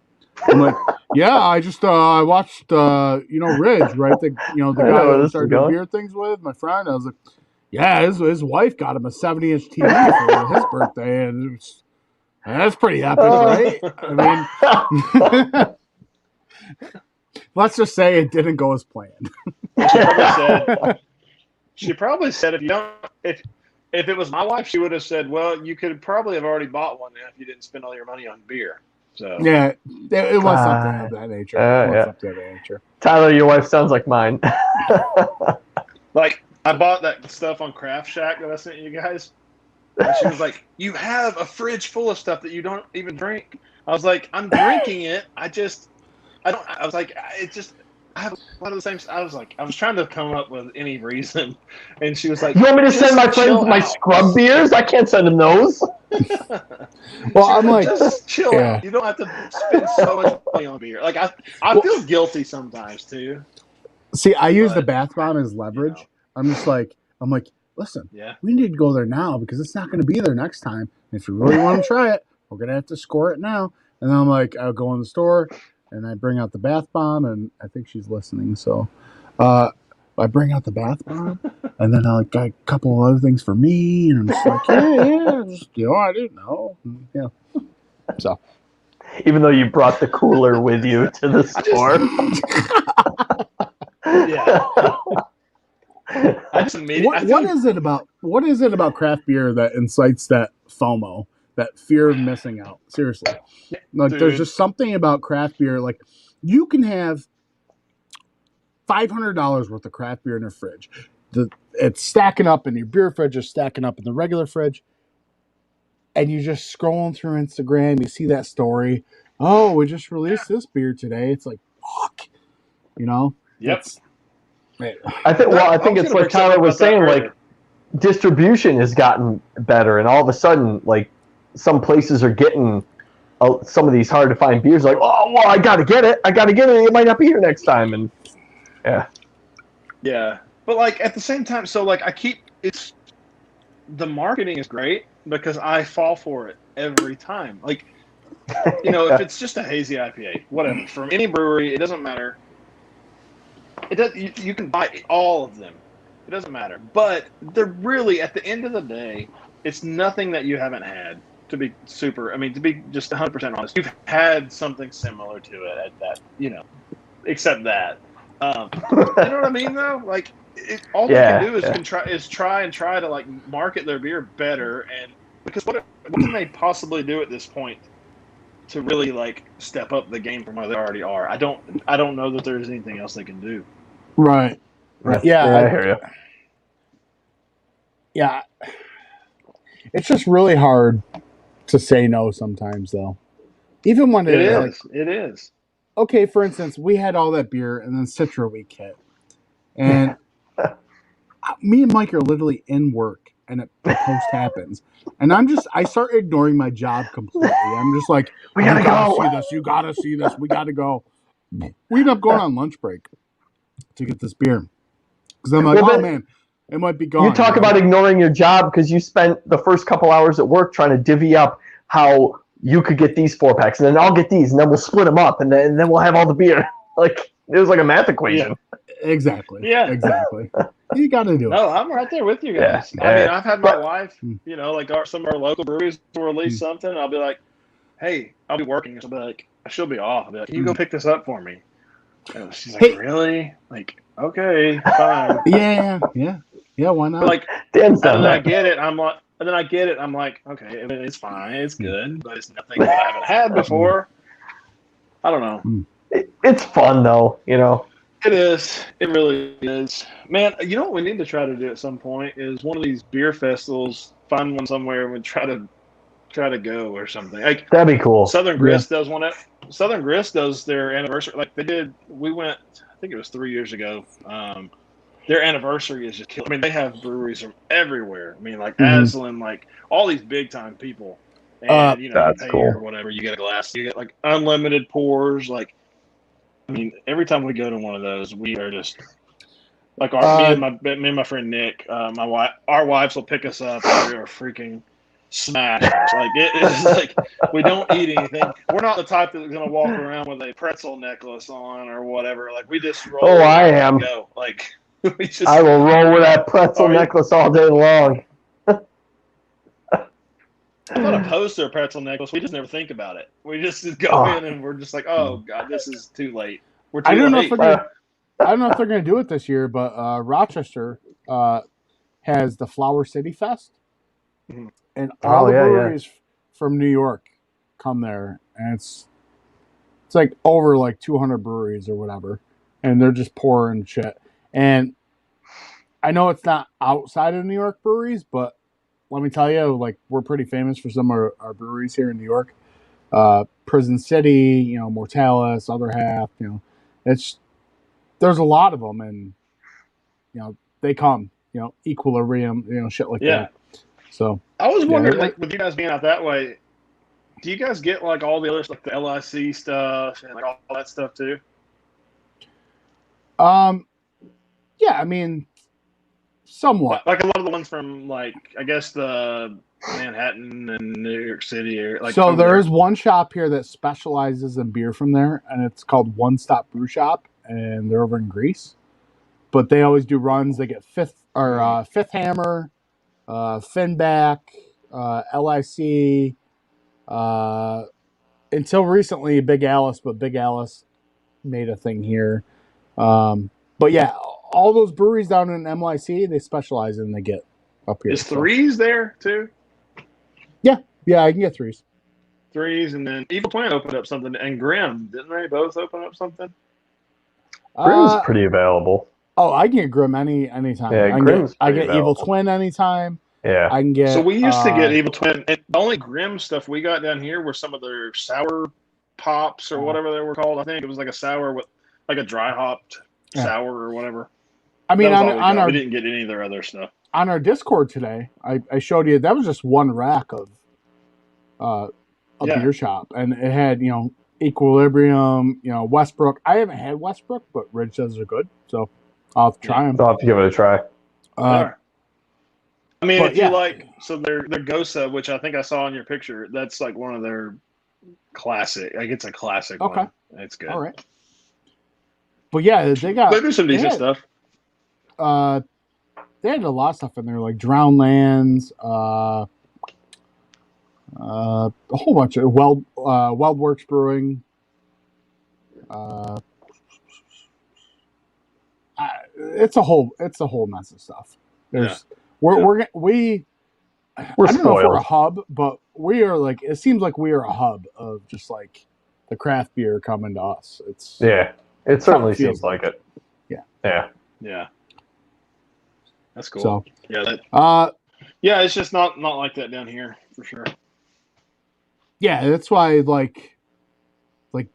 yeah. I just I watched Ridge, right? The guy I started doing beer things with, my friend. I was like, yeah, his wife got him a 70-inch TV for his birthday, and that's pretty epic, right? I mean, let's just say it didn't go as planned. She probably said if it was my wife, she would have said, well, you could probably have already bought one if you didn't spend all your money on beer. So yeah, it was something of that nature. Tyler, your wife sounds like mine. Like, I bought that stuff on Craft Shack that I sent you guys. And she was like, you have a fridge full of stuff that you don't even drink. I was like, I'm drinking it. I was like, I have a lot of the same. I was trying to come up with any reason, and she was like, "You want me to send my friends my scrub beers? I can't send them those." Well, I'm like, just chill out. You don't have to spend so much money on beer. Like I feel guilty sometimes too. See, I use the bath bomb as leverage. I'm like, listen, we need to go there now because it's not going to be there next time. And if you really want to try it, we're going to have to score it now. And then I'm like, I'll go in the store. And I bring out the bath bomb, and I think she's listening. So I bring out the bath bomb, and then I got a couple of other things for me. And I'm just like, I didn't know. Yeah. So even though you brought the cooler with you to the store. What is it about craft beer that incites that FOMO? That fear of missing out. Seriously. Like, there's just something about craft beer. Like, you can have $500 worth of craft beer in your fridge. It's stacking up in your beer fridge, is stacking up in the regular fridge. And you're just scrolling through Instagram. You see that story. Oh, we just released this beer today. It's like, fuck. Yep. I think it's like Tyler was saying, like, distribution has gotten better. And all of a sudden, like, some places are getting some of these hard to find beers. Like, oh, well, I gotta get it. It might not be here next time. And yeah. But like at the same time, so like the marketing is great because I fall for it every time. Like, if it's just a hazy IPA, whatever, from any brewery, it doesn't matter. You can buy all of them. It doesn't matter. But they're really, at the end of the day, it's nothing that you haven't had. To be just 100% honest, you've had something similar to it at that, except that. You know what I mean, though? Like, all they can do is try to like market their beer better, and because what can they possibly do at this point to really like step up the game from where they already are? I don't know that there's anything else they can do. Right. Yeah, I hear you. Yeah, it's just really hard to say no sometimes, though. Even when it is. Okay, for instance, we had all that beer, and then Citra Week hit, and me and Mike are literally in work, and the post happens, and I start ignoring my job completely. I'm just like, we gotta go. See this. You gotta see this. We gotta go. We end up going on lunch break to get this beer because I'm like, oh man, it might be gone. You talk about ignoring your job because you spent the first couple hours at work trying to divvy up how you could get these 4-packs, and then I'll get these, and then we'll split them up, and then we'll have all the beer. Like, it was like a math equation. Yeah. Exactly. Yeah. Exactly. You got to do it. No, I'm right there with you guys. Yeah. I mean, I've had my wife, like some of our local breweries will release something, and I'll be like, hey, I'll be working. She'll be off. I'll be like, can you go pick this up for me? And she's like, really? Like, okay, fine. Yeah, why not? But like, and then I get it. I'm like, okay, it's fine, it's good, but it's nothing that I haven't had before. I don't know. It's fun though, It is. It really is. Man, you know what we need to try to do at some point is one of these beer festivals, find one somewhere and we try to try to go or something. Like That'd be cool. Southern Grist does one. Southern Grist does their anniversary. Like they did. We went. I think it was 3 years ago. Their anniversary is just killing. I mean, they have breweries from everywhere. I mean, like Aslan, like all these big time people. And you know, you pay or whatever. You get a glass. You get like unlimited pours. Like, I mean, every time we go to one of those, we are just like me and my friend Nick. Our wives will pick us up. And we are freaking smashed. Like it's like we don't eat anything. We're not the type that's gonna walk around with a pretzel necklace on or whatever. Like we just roll. Oh, I am. Go. Like I will roll with that pretzel necklace all day long. I'm not opposed to a pretzel necklace. We just never think about it. We just go in and we're just like, oh god, this is too late. We're too late. I don't know if they're gonna do it this year, but Rochester has the Flower City Fest. And all the breweries from New York come there, and it's like over like 200 breweries or whatever, and they're just pouring shit. And I know it's not outside of New York breweries, but let me tell you, like we're pretty famous for some of our breweries here in New York. Prison City, you know, Mortalis, Other Half, you know, there's a lot of them, and you know they come, you know, Equilibrium, you know, shit like that. So I was wondering, like, with you guys being out that way, do you guys get like all the others, like the LIC stuff and like all that stuff too? Yeah, I mean, somewhat. Like a lot of the ones from like I guess the Manhattan and New York City, or like. So there is one shop here that specializes in beer from there, and it's called One Stop Brew Shop, and they're over in Greece. But they always do runs. They get Fifth Hammer. Finback, LIC, until recently Big Alice, but Big Alice made a thing here. But yeah, all those breweries down in MLIC, they specialize in, they get up here. Is Threes there too? Yeah, I can get Threes. Threes, and then Evil Twin opened up something, and Grimm, didn't they both open up something? Grimm's pretty available. Oh, I can get Grimm anytime. Yeah, I get Evil Twin anytime. Yeah. I can get. So we used to get Evil Twin. And the only Grimm stuff we got down here were some of their sour pops or whatever they were called. I think it was like a sour with like a dry hopped sour or whatever. I mean, we didn't get any of their other stuff. On our Discord today, I showed you that was just one rack of a beer shop, and it had, you know, Equilibrium, you know, Westbrook. I haven't had Westbrook, but Ridge says they're good, so I'll have to try them. I'll have to give it a try. I mean, if you like, so their Gosa, which I think I saw in your picture, that's like one of their classic. Like it's a classic one. It's good. All right. But yeah, they do some decent stuff. They had a lot of stuff in there, like Drowned Lands, a whole bunch of Weldworks Brewing. It's a whole mess of stuff. We're I don't know if we're a hub, but we are like, it seems like we are a hub of just like the craft beer coming to us. It certainly seems like it. Yeah. That's cool. So, it's just not like that down here for sure. Yeah, that's why like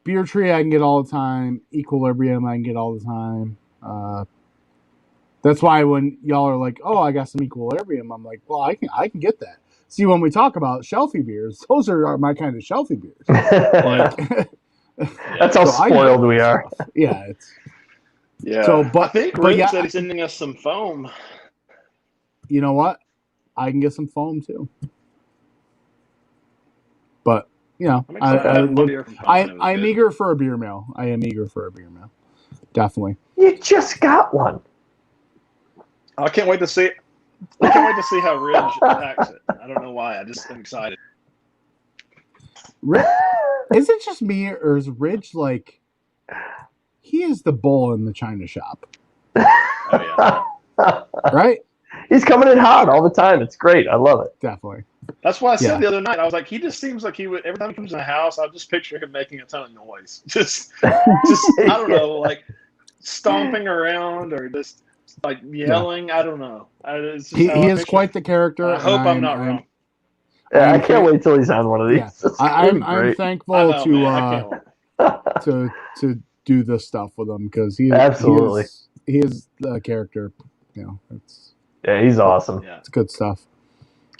Beer Tree I can get all the time, Equilibrium I can get all the time. That's why when y'all are like, "Oh, I got some Equilibrium," I'm like, "Well, I can get that." See, when we talk about shelfy beers, those are my kind of shelfy beers. That's how spoiled we are. Yeah, So, but I think Ridge said he's sending us some foam. You know what? I can get some foam too. But you know, I'm eager for a beer mail. I am eager for a beer mail. Definitely. You just got one. I can't wait to see. I can't wait to see how Ridge attacks it. I don't know why. I just am excited. Is it just me, or is Ridge like he is the bull in the China shop? Oh yeah. Right? He's coming in hot all the time. It's great. I love it. Definitely. That's why I said the other night, I was like, he just seems like he would, every time he comes in the house, I just picture him making a ton of noise. Just I don't know, like stomping around or just like yelling. I don't know. He is quite the character. I hope I'm not wrong. Yeah, I can't wait till he's on one of these. Yeah. I'm thankful to to do this stuff with him because he is the character. You know, he's awesome. Yeah, it's good stuff.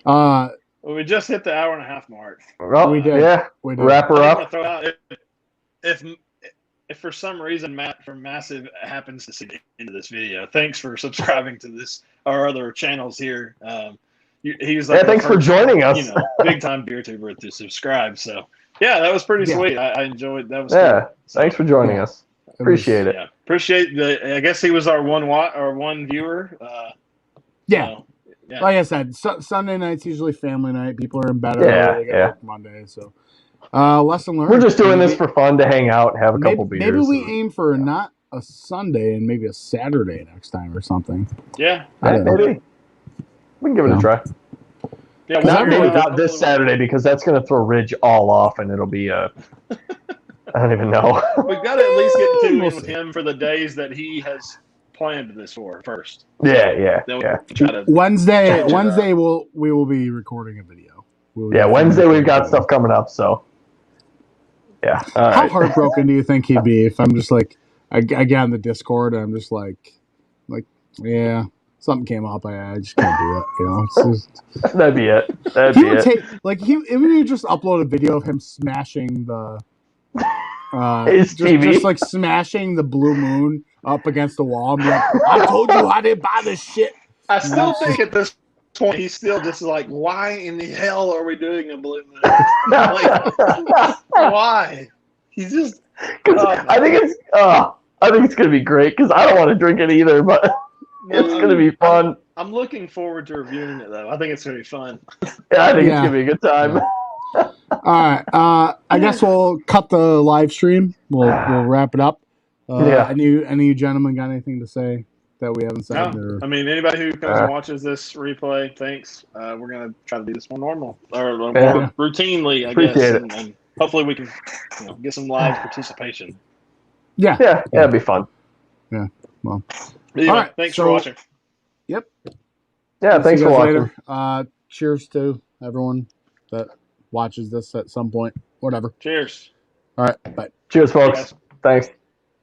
Well, we just hit the hour and a half mark. Well, we did. Yeah, we did. Wrap her I'm up. gonna throw out if for some reason Matt from Massive happens to see the end of this video, thanks for subscribing to this our other channels here. He was like, thanks for joining us. You know, big time beer tuber to subscribe. So yeah, that was pretty sweet. I enjoyed that. Was cool. So, thanks for joining us. Appreciate it. Yeah, appreciate the. I guess he was our one viewer. Yeah. So, yeah. Like I said, Sunday night's usually family night. People are in bed early. They work Monday, so lesson learned. We're just doing this for fun to hang out, have a couple beers. Maybe we aim for not a Sunday and maybe a Saturday next time or something. Yeah, maybe. We can give it a try. Yeah, not maybe not this Saturday because that's going to throw Ridge all off, and it'll be I don't even know. We've got to at least get to with him for the days that he has planned this for first. Yeah. Wednesday we will be recording a video. Wednesday we've got stuff coming up, so yeah. How heartbroken do you think he'd be if I'm just like I get on the Discord and I'm just like yeah, something came up, I just can't do it. You know, it's just, that'd be it. If we just upload a video of him smashing the his TV, just like smashing the Blue Moon up against the wall. And be like, I told you I didn't buy this shit. I still think at this point he's still just like, why in the hell are we doing a Blue Moon? Why? He's just. I think it's gonna be great because I don't want to drink it either, but it's gonna be fun. I'm looking forward to reviewing it though. I think it's gonna be fun. Yeah, I think it's gonna be a good time. All right, I guess we'll cut the live stream. We'll wrap it up. Any of you gentlemen got anything to say that we haven't said? No. I mean, anybody who comes and watches this replay, thanks. We're gonna try to do this more normal or more routinely, I guess, and hopefully we can get some live participation. Yeah, it'd be fun. Yeah. Well. Anyway, all right. Thanks for watching. Yep. Yeah. Thanks for watching. Later. Cheers to everyone that watches this at some point. Whatever. Cheers. All right. Bye. Cheers, folks. Thanks.